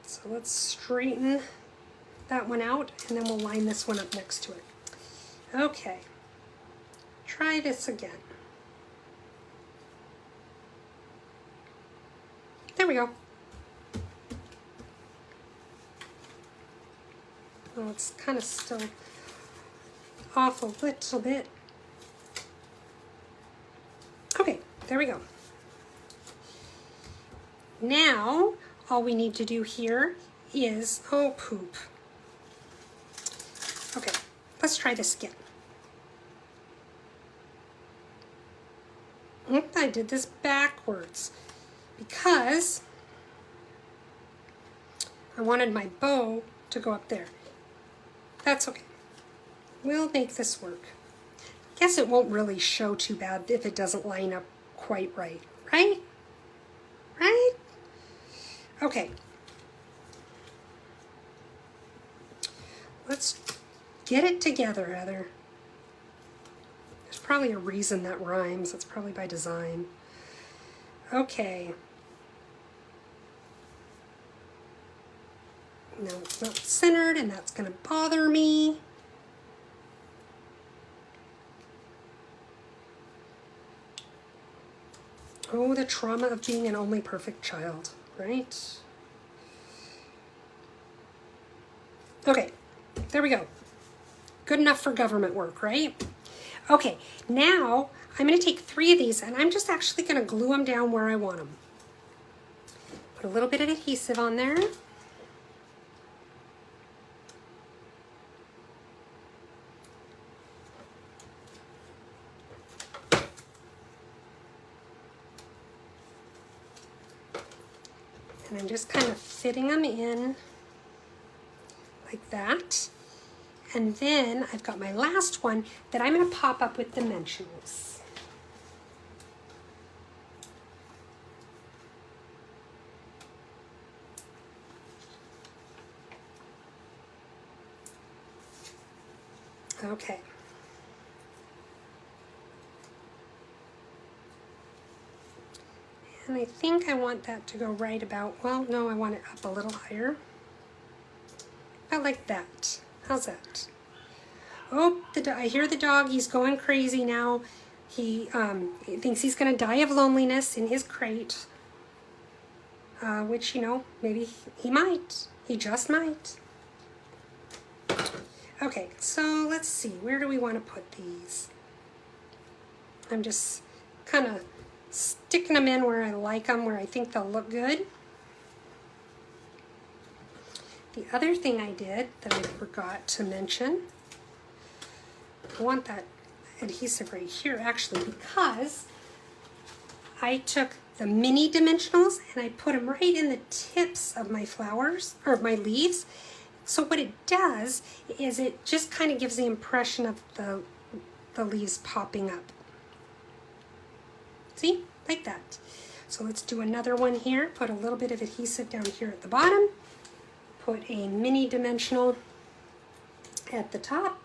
So let's straighten that one out, and then we'll line this one up next to it. Okay. Try this again. There we go. Well, it's kind of still off a little bit. Okay, there we go. Now, all we need to do here is, oh poop. Okay, let's try this again. I did this backwards because I wanted my bow to go up there. That's okay. We'll make this work. Guess it won't really show too bad if it doesn't line up quite right, right? Right? Okay. Let's get it together, Heather. There's probably a reason that rhymes. It's probably by design. Okay. No, it's not centered, and that's going to bother me. Oh, the trauma of being an only perfect child, right? Okay, there we go. Good enough for government work, right? Okay, now I'm going to take 3 of these, and I'm just actually going to glue them down where I want them. Put a little bit of adhesive on there. And I'm just kind of fitting them in like that. And then I've got my last one that I'm going to pop up with dimensionals. Okay. And I think I want that to go right about, well, no, I want it up a little higher. About like that. How's that? Oh, I hear the dog. He's going crazy now. He thinks he's going to die of loneliness in his crate. Which, you know, maybe he might. He just might. Okay, so let's see. Where do we want to put these? I'm just kind of sticking them in where I like them, where I think they'll look good. The other thing I did that I forgot to mention, I want that adhesive right here actually, because I took the mini dimensionals and I put them right in the tips of my flowers, or my leaves. So what it does is it just kind of gives the impression of the leaves popping up. See? Like that. So let's do another one here. Put a little bit of adhesive down here at the bottom. Put a mini dimensional at the top.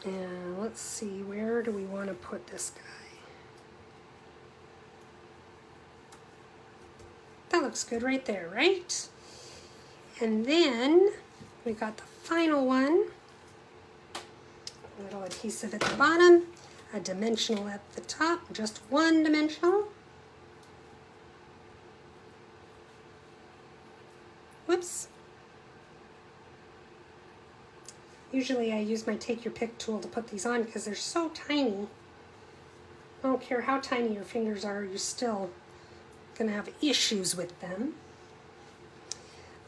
And let's see, where do we want to put this guy? That looks good right there, right? And then we got the final one. A little adhesive at the bottom, a dimensional at the top, just one dimensional. Whoops. Usually I use my take your pick tool to put these on because they're so tiny. I don't care how tiny your fingers are, you're still going to have issues with them.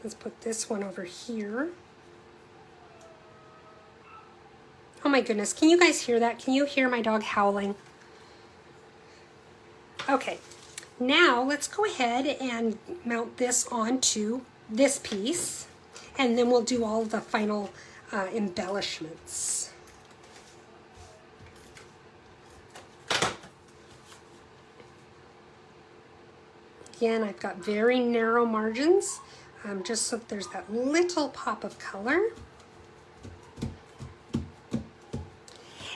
Let's put this one over here. Oh my goodness, can you guys hear that? Can you hear my dog howling? Okay, now let's go ahead and mount this onto this piece, and then we'll do all the final embellishments. Again, I've got very narrow margins, just so that there's that little pop of color.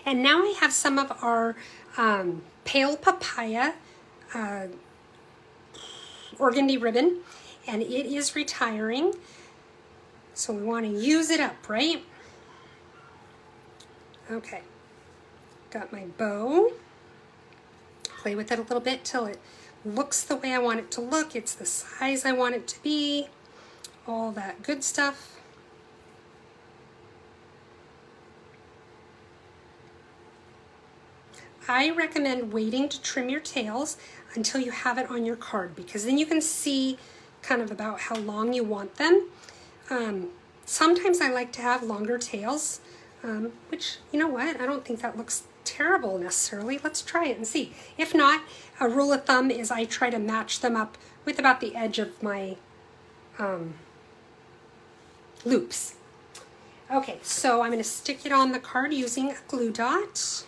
And now I have some of our pale papaya organdy ribbon, and it is retiring. So we want to use it up, right? Okay, got my bow. Play with it a little bit till it looks the way I want it to look. It's the size I want it to be. All that good stuff. I recommend waiting to trim your tails until you have it on your card, because then you can see kind of about how long you want them. Sometimes I like to have longer tails, which, you know what, I don't think that looks terrible necessarily. Let's try it and see. If not, a rule of thumb is I try to match them up with about the edge of my loops. Okay, so I'm going to stick it on the card using a glue dot.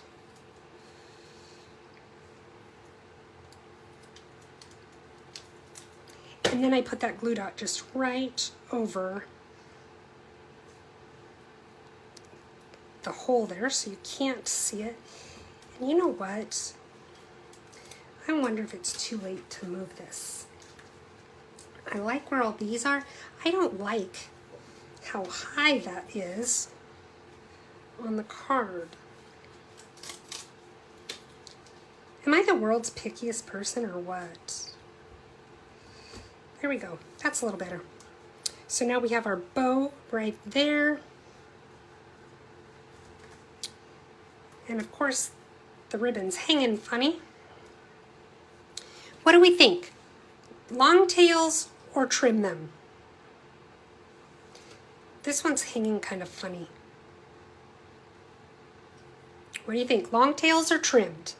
And then I put that glue dot just right over the hole there so you can't see it. And you know what? I wonder if it's too late to move this. I like where all these are. I don't like how high that is on the card. Am I the world's pickiest person or what? There we go. That's a little better. So now we have our bow right there. And of course, the ribbon's hanging funny. What do we think? Long tails or trim them? This one's hanging kind of funny. What do you think? Long tails or trimmed?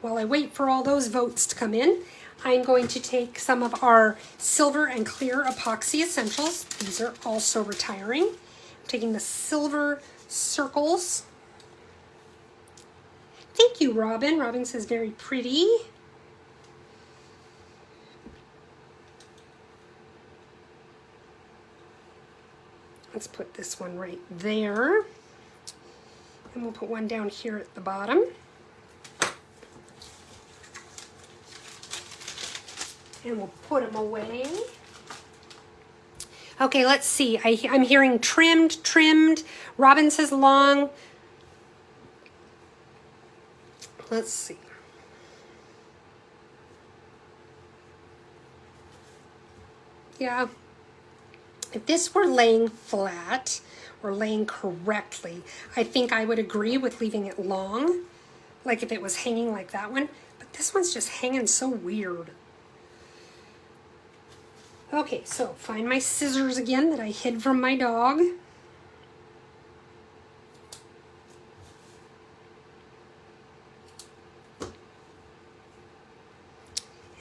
While I wait for all those votes to come in, I'm going to take some of our silver and clear epoxy essentials. These are also retiring. I'm taking the silver circles. Thank you, Robin. Robin says very pretty. Let's put this one right there. And we'll put one down here at the bottom. And we'll put them away. Okay, let's see. I'm hearing trimmed, trimmed. Robin says long. Let's see. Yeah. If this were laying flat or laying correctly, I think I would agree with leaving it long, like if it was hanging like that one. But this one's just hanging so weird. Okay, so find my scissors again that I hid from my dog.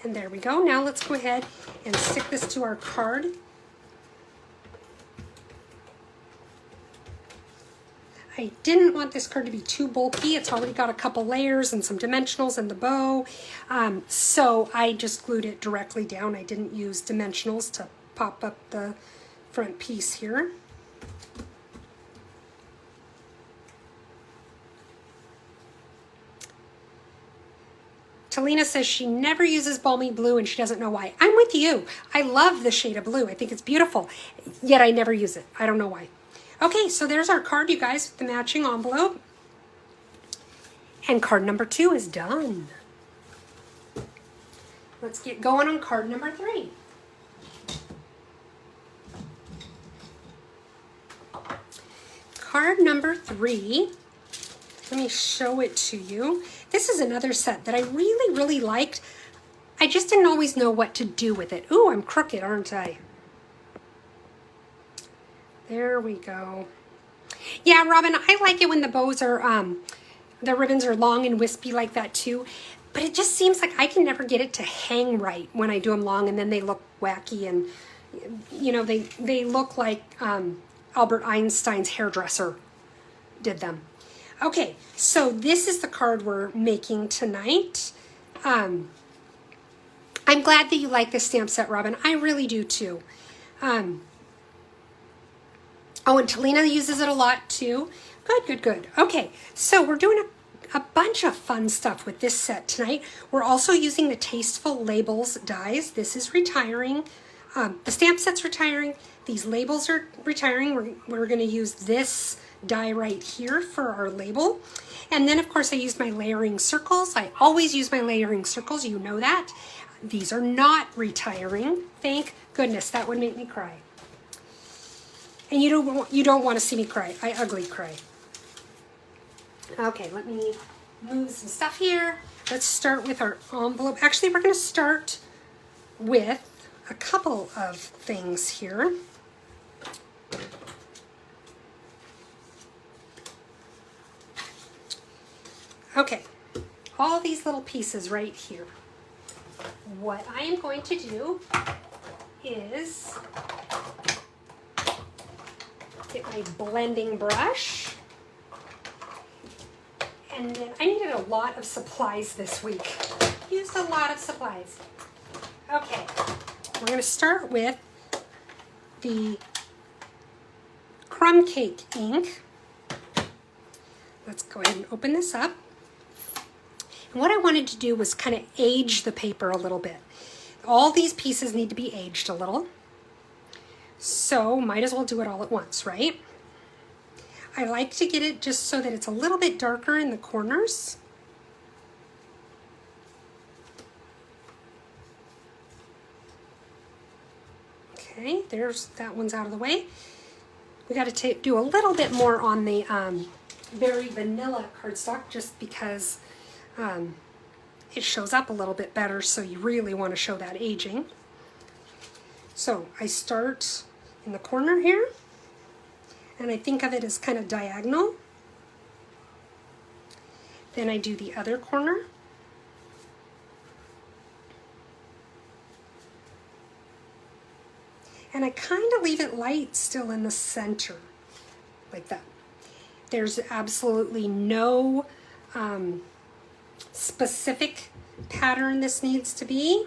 And there we go. Now let's go ahead and stick this to our card. I didn't want this card to be too bulky. It's already got a couple layers and some dimensionals and the bow. So I just glued it directly down. I didn't use dimensionals to pop up the front piece here. Talina says she never uses balmy blue and she doesn't know why. I'm with you. I love the shade of blue. I think it's beautiful, yet I never use it. I don't know why. Okay, so there's our card, you guys, with the matching envelope. And card number 2 is done. Let's get going on card number 3. Card number 3, let me show it to you. This is another set that I really, really liked. I just didn't always know what to do with it. Ooh, I'm crooked, aren't I? There we go. Yeah, Robin, I like it when the bows are, the ribbons are long and wispy like that too. But it just seems like I can never get it to hang right when I do them long, and then they look wacky and, you know, they look like Albert Einstein's hairdresser did them. Okay, so this is the card we're making tonight. I'm glad that you like this stamp set, Robin. I really do too. Oh, and Talina uses it a lot too. Good, good, good. Okay, so we're doing a bunch of fun stuff with this set tonight. We're also using the Tasteful Labels dies. This is retiring. The stamp set's retiring. These labels are retiring. We're going to use this die right here for our label. And then, of course, I used my layering circles. I always use my layering circles. You know that. These are not retiring. Thank goodness. That would make me cry. And you don't want to see me cry. I ugly cry. Okay, let me move some stuff here. Let's start with our envelope. Actually, we're going to start with a couple of things here. Okay, all these little pieces right here. What I am going to do is get my blending brush. And then I needed a lot of supplies this week. Used a lot of supplies. Okay, we're going to start with the crumb cake ink. Let's go ahead and open this up. And what I wanted to do was kind of age the paper a little bit. All these pieces need to be aged a little. So might as well do it all at once, right? I like to get it just so that it's a little bit darker in the corners. Okay, there's that one's out of the way. We got to do a little bit more on the Very Vanilla cardstock just because it shows up a little bit better, so you really want to show that aging. So I start in the corner here, and I think of it as kind of diagonal. Then I do the other corner. And I kind of leave it light still in the center, like that. There's absolutely no specific pattern this needs to be.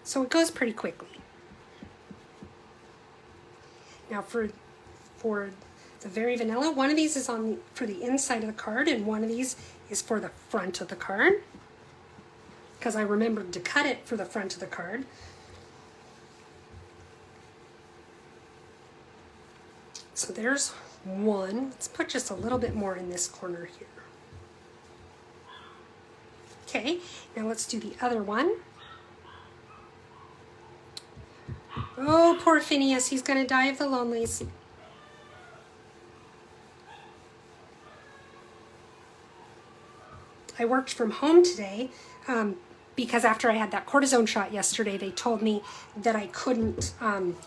So it goes pretty quickly. Now for the Very Vanilla, one of these is for the inside of the card, and one of these is for the front of the card, because I remembered to cut it for the front of the card. So there's one. Let's put just a little bit more in this corner here. Okay, now let's do the other one. Oh, poor Phineas, he's going to die of the lonelies. I worked from home today because after I had that cortisone shot yesterday, they told me that I couldn't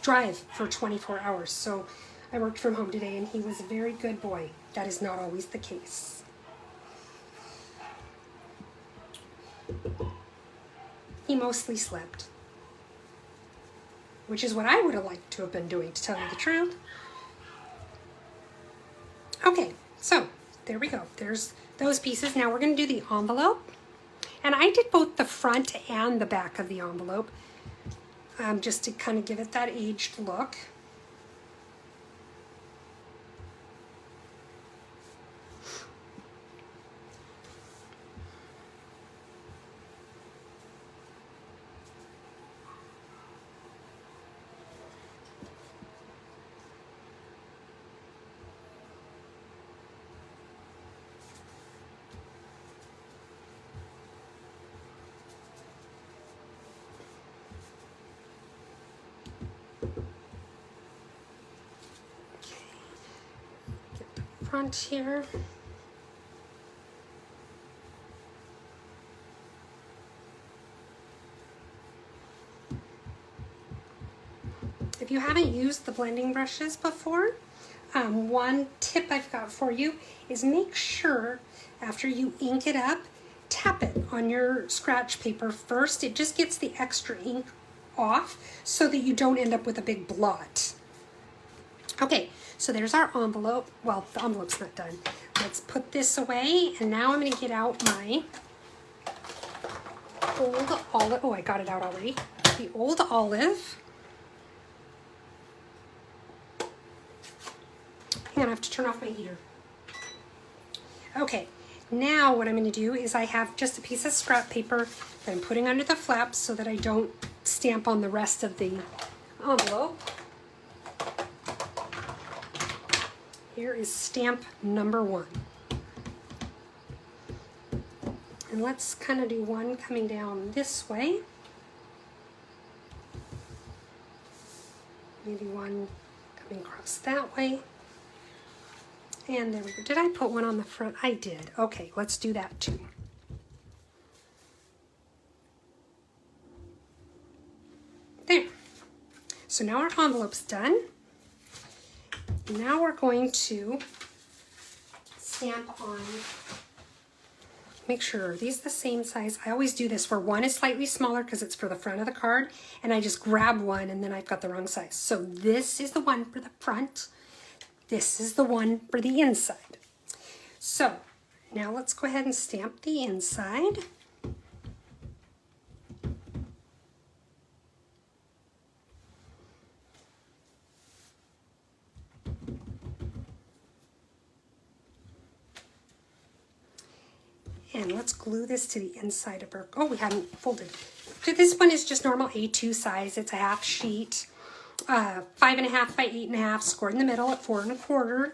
drive for 24 hours. So I worked from home today, and he was a very good boy. That is not always the case. He mostly slept, which is what I would have liked to have been doing, to tell you the truth. Okay, so there we go. There's those pieces. Now we're going to do the envelope. And I did both the front and the back of the envelope, just to kind of give it that aged look. Front here. If you haven't used the blending brushes before, one tip I've got for you is make sure after you ink it up, tap it on your scratch paper first. It just gets the extra ink off so that you don't end up with a big blot. Okay, so there's our envelope. Well, the envelope's not done. Let's put this away, and now I'm going to get out my old olive. Oh, I got it out already. The old olive. Hang on, I have to turn off my heater. Okay, now what I'm going to do is I have just a piece of scrap paper that I'm putting under the flaps so that I don't stamp on the rest of the envelope. Here is stamp number 1. And let's kind of do one coming down this way. Maybe one coming across that way. And there we go. Did I put one on the front? I did. Okay, let's do that too. There. So now our envelope's done. Now we're going to stamp on, make sure, are these the same size? I always do this where one is slightly smaller because it's for the front of the card, and I just grab one and then I've got the wrong size. So this is the one for the front. This is the one for the inside. So now let's go ahead and stamp the inside. And let's glue this to the inside of our, oh, we haven't folded. So this one is just normal A2 size. It's a half sheet. 5.5 by 8.5, scored in the middle at 4 1/4.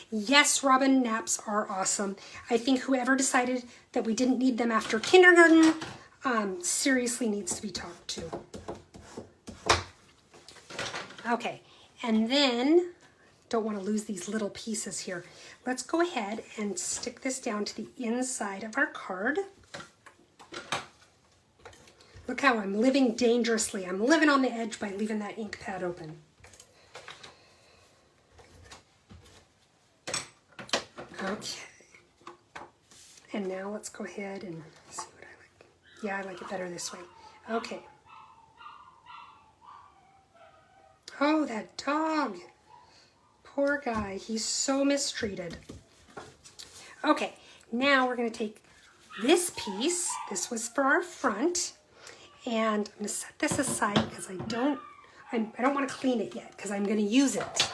Yes, Robin, naps are awesome. I think whoever decided that we didn't need them after kindergarten seriously needs to be talked to. Okay, and then, don't want to lose these little pieces here. Let's go ahead and stick this down to the inside of our card. Look how I'm living dangerously. I'm living on the edge by leaving that ink pad open. Okay. And now let's go ahead and see what I like. Yeah, I like it better this way. Okay. Oh, that dog. Poor guy. He's so mistreated. Okay, now we're going to take this piece. This was for our front. And I'm going to set this aside because I don't want to clean it yet because I'm going to use it.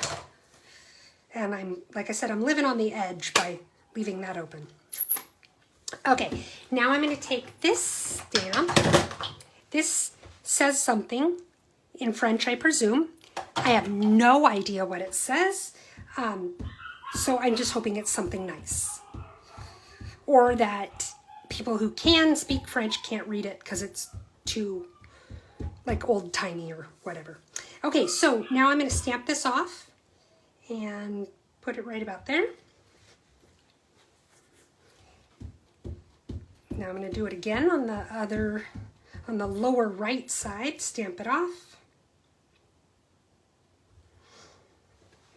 And like I said, I'm living on the edge by leaving that open. Okay, now I'm going to take this stamp. This says something in French, I presume. I have no idea what it says. So I'm just hoping it's something nice. Or that people who can speak French can't read it because it's too like old-timey or whatever. Okay, so now I'm going to stamp this off and put it right about there. Now I'm going to do it again on the lower right side, stamp it off.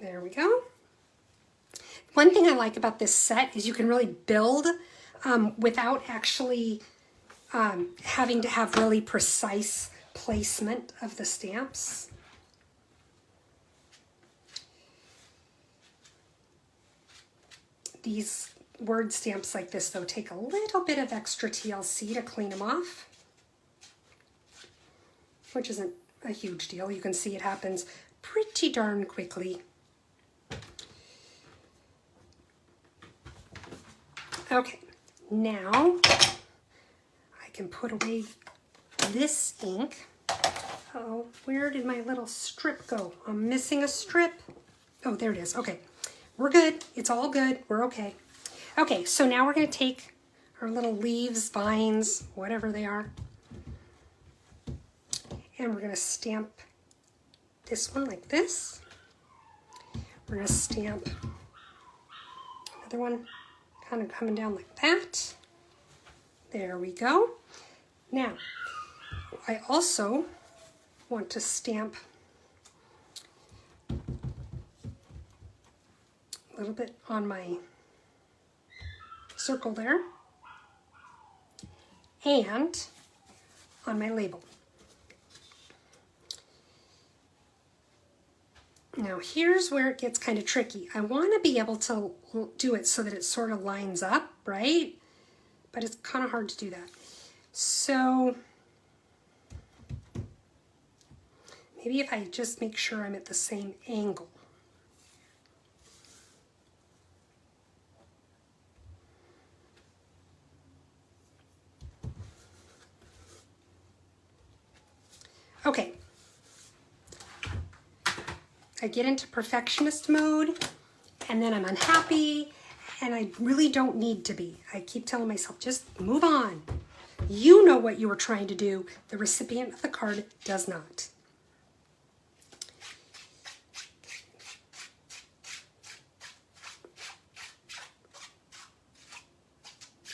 There we go. One thing I like about this set is you can really build without actually having to have really precise placement of the stamps. These word stamps like this, though, take a little bit of extra TLC to clean them off, which isn't a huge deal. You can see it happens pretty darn quickly. Okay, now I can put away this ink. Oh, where did my little strip go? I'm missing a strip. Oh, there it is. Okay, we're good. It's all good. We're okay. Okay, so now we're going to take our little leaves, vines, whatever they are, and we're going to stamp this one like this. We're going to stamp another one kind of coming down like that. There we go. Now, I also want to stamp a little bit on my circle there and on my label. Now here's where it gets kind of tricky. I want to be able to do it so that it sort of lines up, right? But it's kind of hard to do that. So maybe if I just make sure I'm at the same angle. Okay. I get into perfectionist mode and then I'm unhappy and I really don't need to be. I keep telling myself, just move on. You know what you were trying to do. The recipient of the card does not.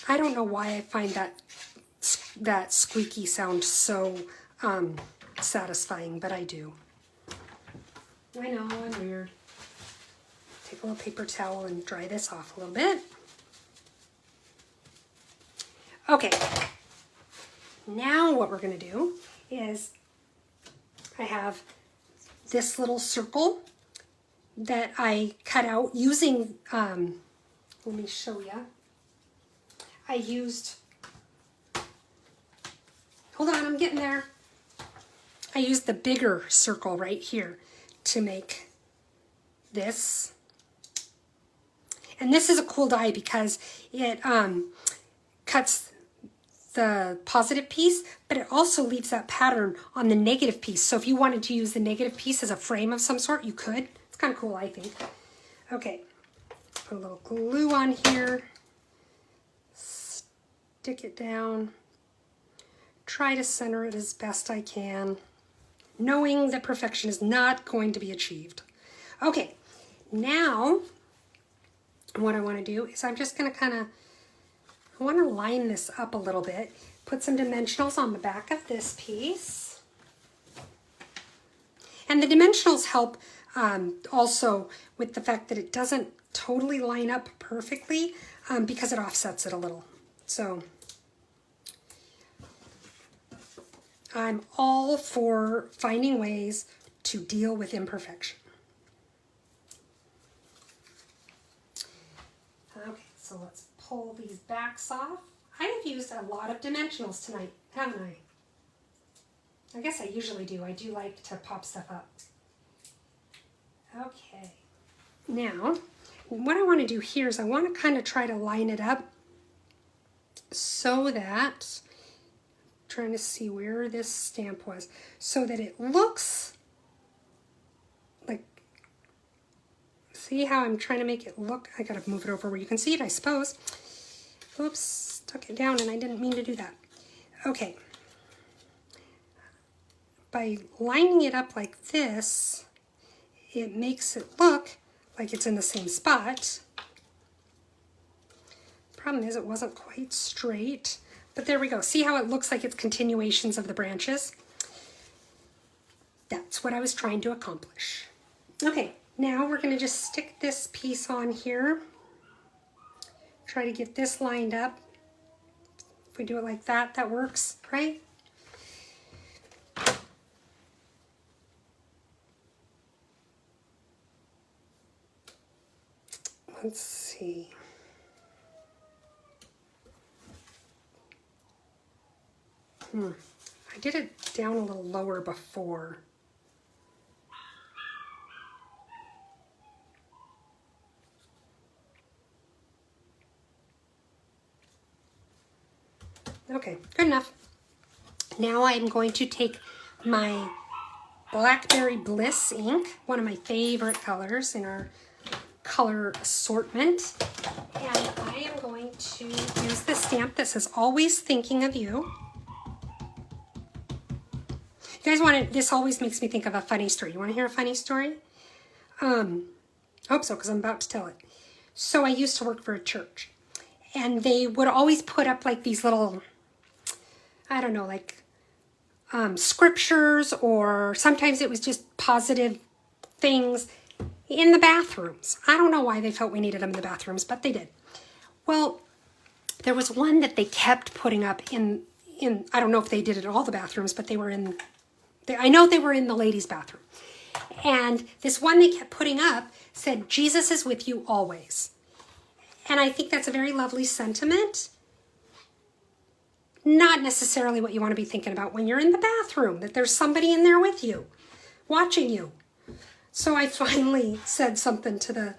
I don't know why I find that squeaky sound so satisfying, but I do. I know, I'm weird. Take a little paper towel and dry this off a little bit. Okay, now what we're going to do is I have this little circle that I cut out using, let me show you. I used, hold on, I'm getting there. I used the bigger circle right here to make this. And this is a cool die because it cuts the positive piece, but it also leaves that pattern on the negative piece. So if you wanted to use the negative piece as a frame of some sort, you could. It's kind of cool, I think. Okay, put a little glue on here. Stick it down. Try to center it as best I can, knowing that perfection is not going to be achieved. Okay, now what I want to do is I'm just going to I want to line this up a little bit, put some dimensionals on the back of this piece. And the dimensionals help also with the fact that it doesn't totally line up perfectly because it offsets it a little. So I'm all for finding ways to deal with imperfection. Okay, so let's pull these backs off. I have used a lot of dimensionals tonight, haven't I? I guess I usually do. I do like to pop stuff up. Okay, now what I want to do here is I want to kind of try to line it up so that, trying to see where this stamp was, so that it looks like, see how I'm trying to make it look? I gotta move it over where you can see it, I suppose. Oops, stuck it down and I didn't mean to do that. Okay, by lining it up like this, it makes it look like it's in the same spot. Problem is it wasn't quite straight, but there we go. See how it looks like it's continuations of the branches? That's what I was trying to accomplish. Okay, now we're going to just stick this piece on here. Try to get this lined up. If we do it like that, that works, right? Let's see. I did it down a little lower before. Okay, good enough. Now I'm going to take my Blackberry Bliss ink, one of my favorite colors in our color assortment, and I am going to use the stamp that says "Always Thinking of You." You guys want to, this always makes me think of a funny story. You want to hear a funny story? I hope so, because I'm about to tell it. So I used to work for a church, and they would always put up like these little, I don't know, like scriptures, or sometimes it was just positive things in the bathrooms. I don't know why they felt we needed them in the bathrooms, but they did. Well, there was one that they kept putting up in I don't know if they did it in all the bathrooms, but they were in, I know they were in the ladies' bathroom. And this one they kept putting up said, Jesus is with you always. And I think that's a very lovely sentiment. Not necessarily what you want to be thinking about when you're in the bathroom, that there's somebody in there with you, watching you. So I finally said something to the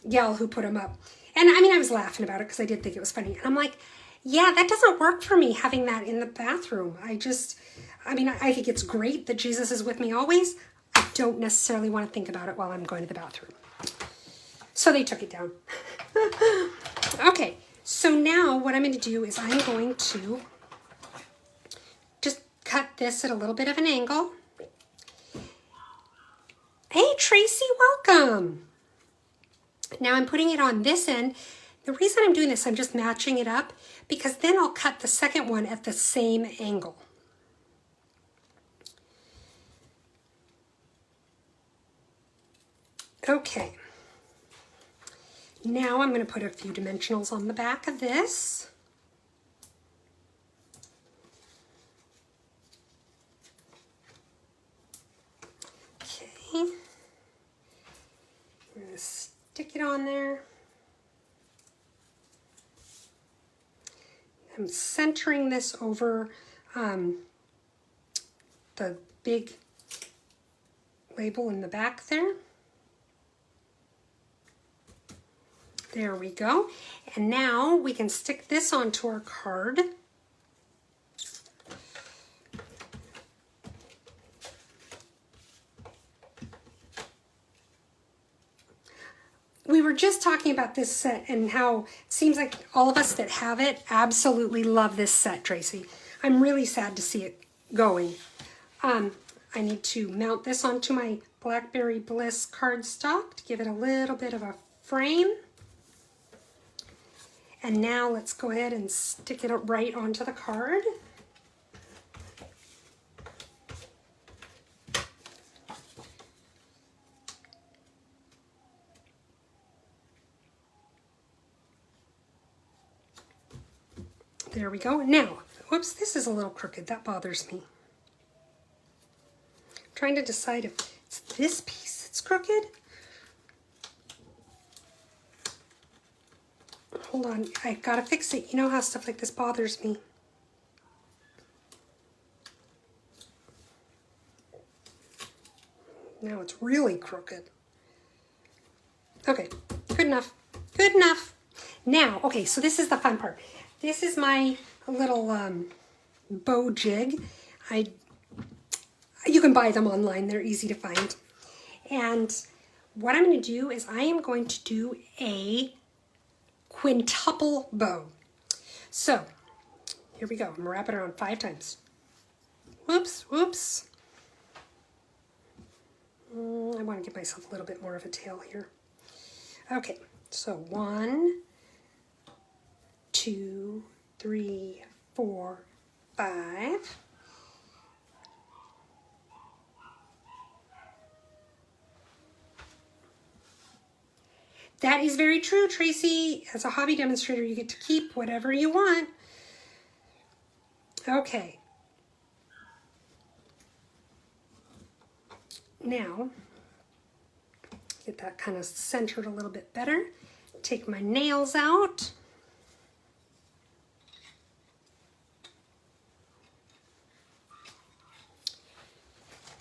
gal who put them up. And I mean, I was laughing about it because I did think it was funny. And I'm like, yeah, that doesn't work for me, having that in the bathroom. I think it's great that Jesus is with me always. I don't necessarily want to think about it while I'm going to the bathroom. So they took it down. Okay, so now what I'm going to do is I'm going to just cut this at a little bit of an angle. Hey, Tracy, welcome. Now I'm putting it on this end. The reason I'm doing this, I'm just matching it up because then I'll cut the second one at the same angle. Okay. Now I'm going to put a few dimensionals on the back of this. Okay. I'm going to stick it on there. I'm centering this over the big label in the back there. There we go. And now we can stick this onto our card. We were just talking about this set and how it seems like all of us that have it absolutely love this set, Tracy. I'm really sad to see it going. I need to mount this onto my Blackberry Bliss cardstock to give it a little bit of a frame. And now let's go ahead and stick it right onto the card. There we go. Now, whoops, this is a little crooked. That bothers me. I'm trying to decide if it's this piece that's crooked. Hold on, I gotta fix it. You know how stuff like this bothers me. Now it's really crooked. Okay, good enough. Good enough. Now, okay, so this is the fun part. This is my little bow jig. You can buy them online. They're easy to find. And what I'm going to do is I am going to do a quintuple bow. So here we go. I'm gonna wrap it around 5 times. Whoops, whoops. I want to give myself a little bit more of a tail here. Okay, so 1, 2, 3, 4, 5. That is very true, Tracy. As a hobby demonstrator, you get to keep whatever you want. Okay. Now, get that kind of centered a little bit better. Take my nails out.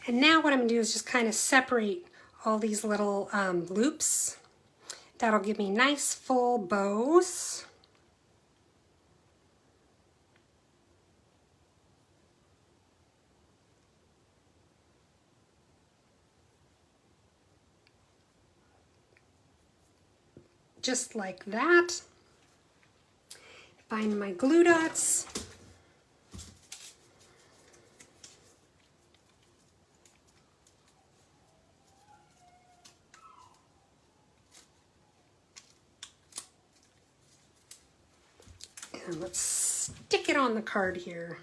And now what I'm going to do is just kind of separate all these little loops. That'll give me nice full bows. Just like that. Find my glue dots. And let's stick it on the card here.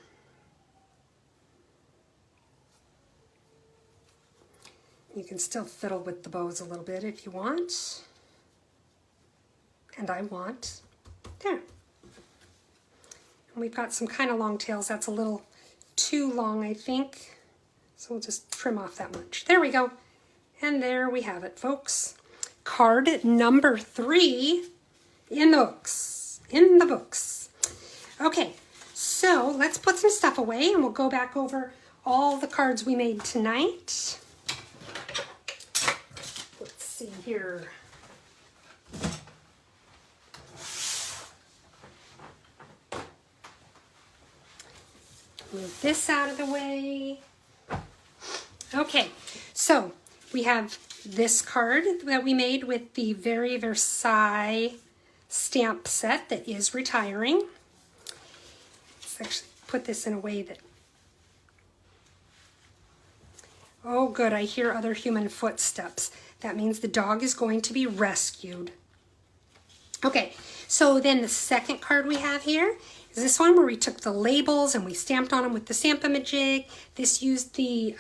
You can still fiddle with the bows a little bit if you want. And I want. There. And we've got some kind of long tails. That's a little too long, I think. So we'll just trim off that much. There we go. And there we have it, folks. Card number 3 in the books. In the books. Okay, so let's put some stuff away and we'll go back over all the cards we made tonight. Let's see here. Move this out of the way. Okay, so we have this card that we made with the Very Versailles stamp set that is retiring. Let's actually put this in a way that... Oh good, I hear other human footsteps. That means the dog is going to be rescued. Okay, so then the second card we have here is this one where we took the labels and we stamped on them with the Stamp-A-Majig. This used the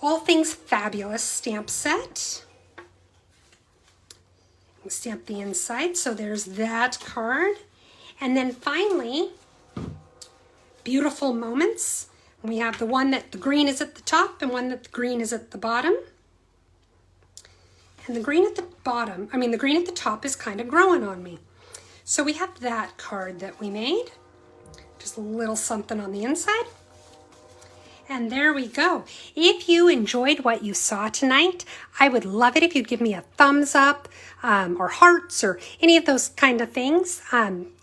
All Things Fabulous stamp set. We'll stamp the inside, so there's that card. And then finally, Beautiful Moments. We have the one that the green is at the top and one that the green is at the bottom. And the green at the bottom, the green at the top is kind of growing on me. So we have that card that we made. Just a little something on the inside. And there we go. If you enjoyed what you saw tonight, I would love it if you'd give me a thumbs up or hearts or any of those kind of things.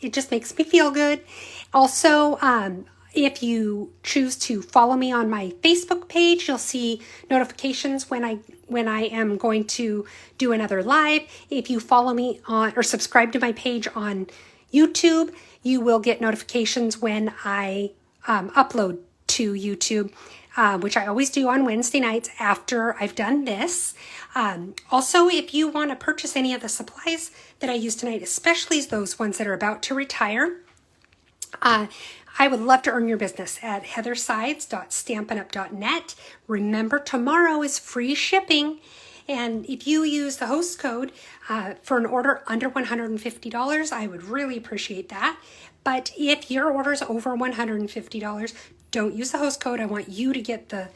It just makes me feel good. Also, if you choose to follow me on my Facebook page, you'll see notifications when I am going to do another live. If you follow me on or subscribe to my page on YouTube, you will get notifications when I upload to YouTube, which I always do on Wednesday nights after I've done this. Also, if you want to purchase any of the supplies that I use tonight, especially those ones that are about to retire, I would love to earn your business at heathersides.stampinup.net. Remember, tomorrow is free shipping. And if you use the host code for an order under $150, I would really appreciate that. But if your order is over $150, don't use the host code. I want you to get the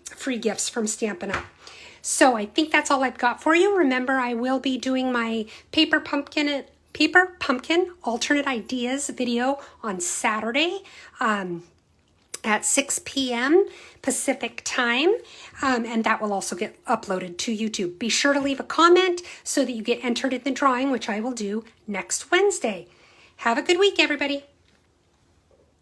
free gifts from Stampin' Up. So I think that's all I've got for you. Remember, I will be doing my Paper Pumpkin Alternate Ideas video on Saturday at 6 p.m. Pacific time, and that will also get uploaded to YouTube. Be sure to leave a comment so that you get entered in the drawing, which I will do next Wednesday. Have a good week, everybody.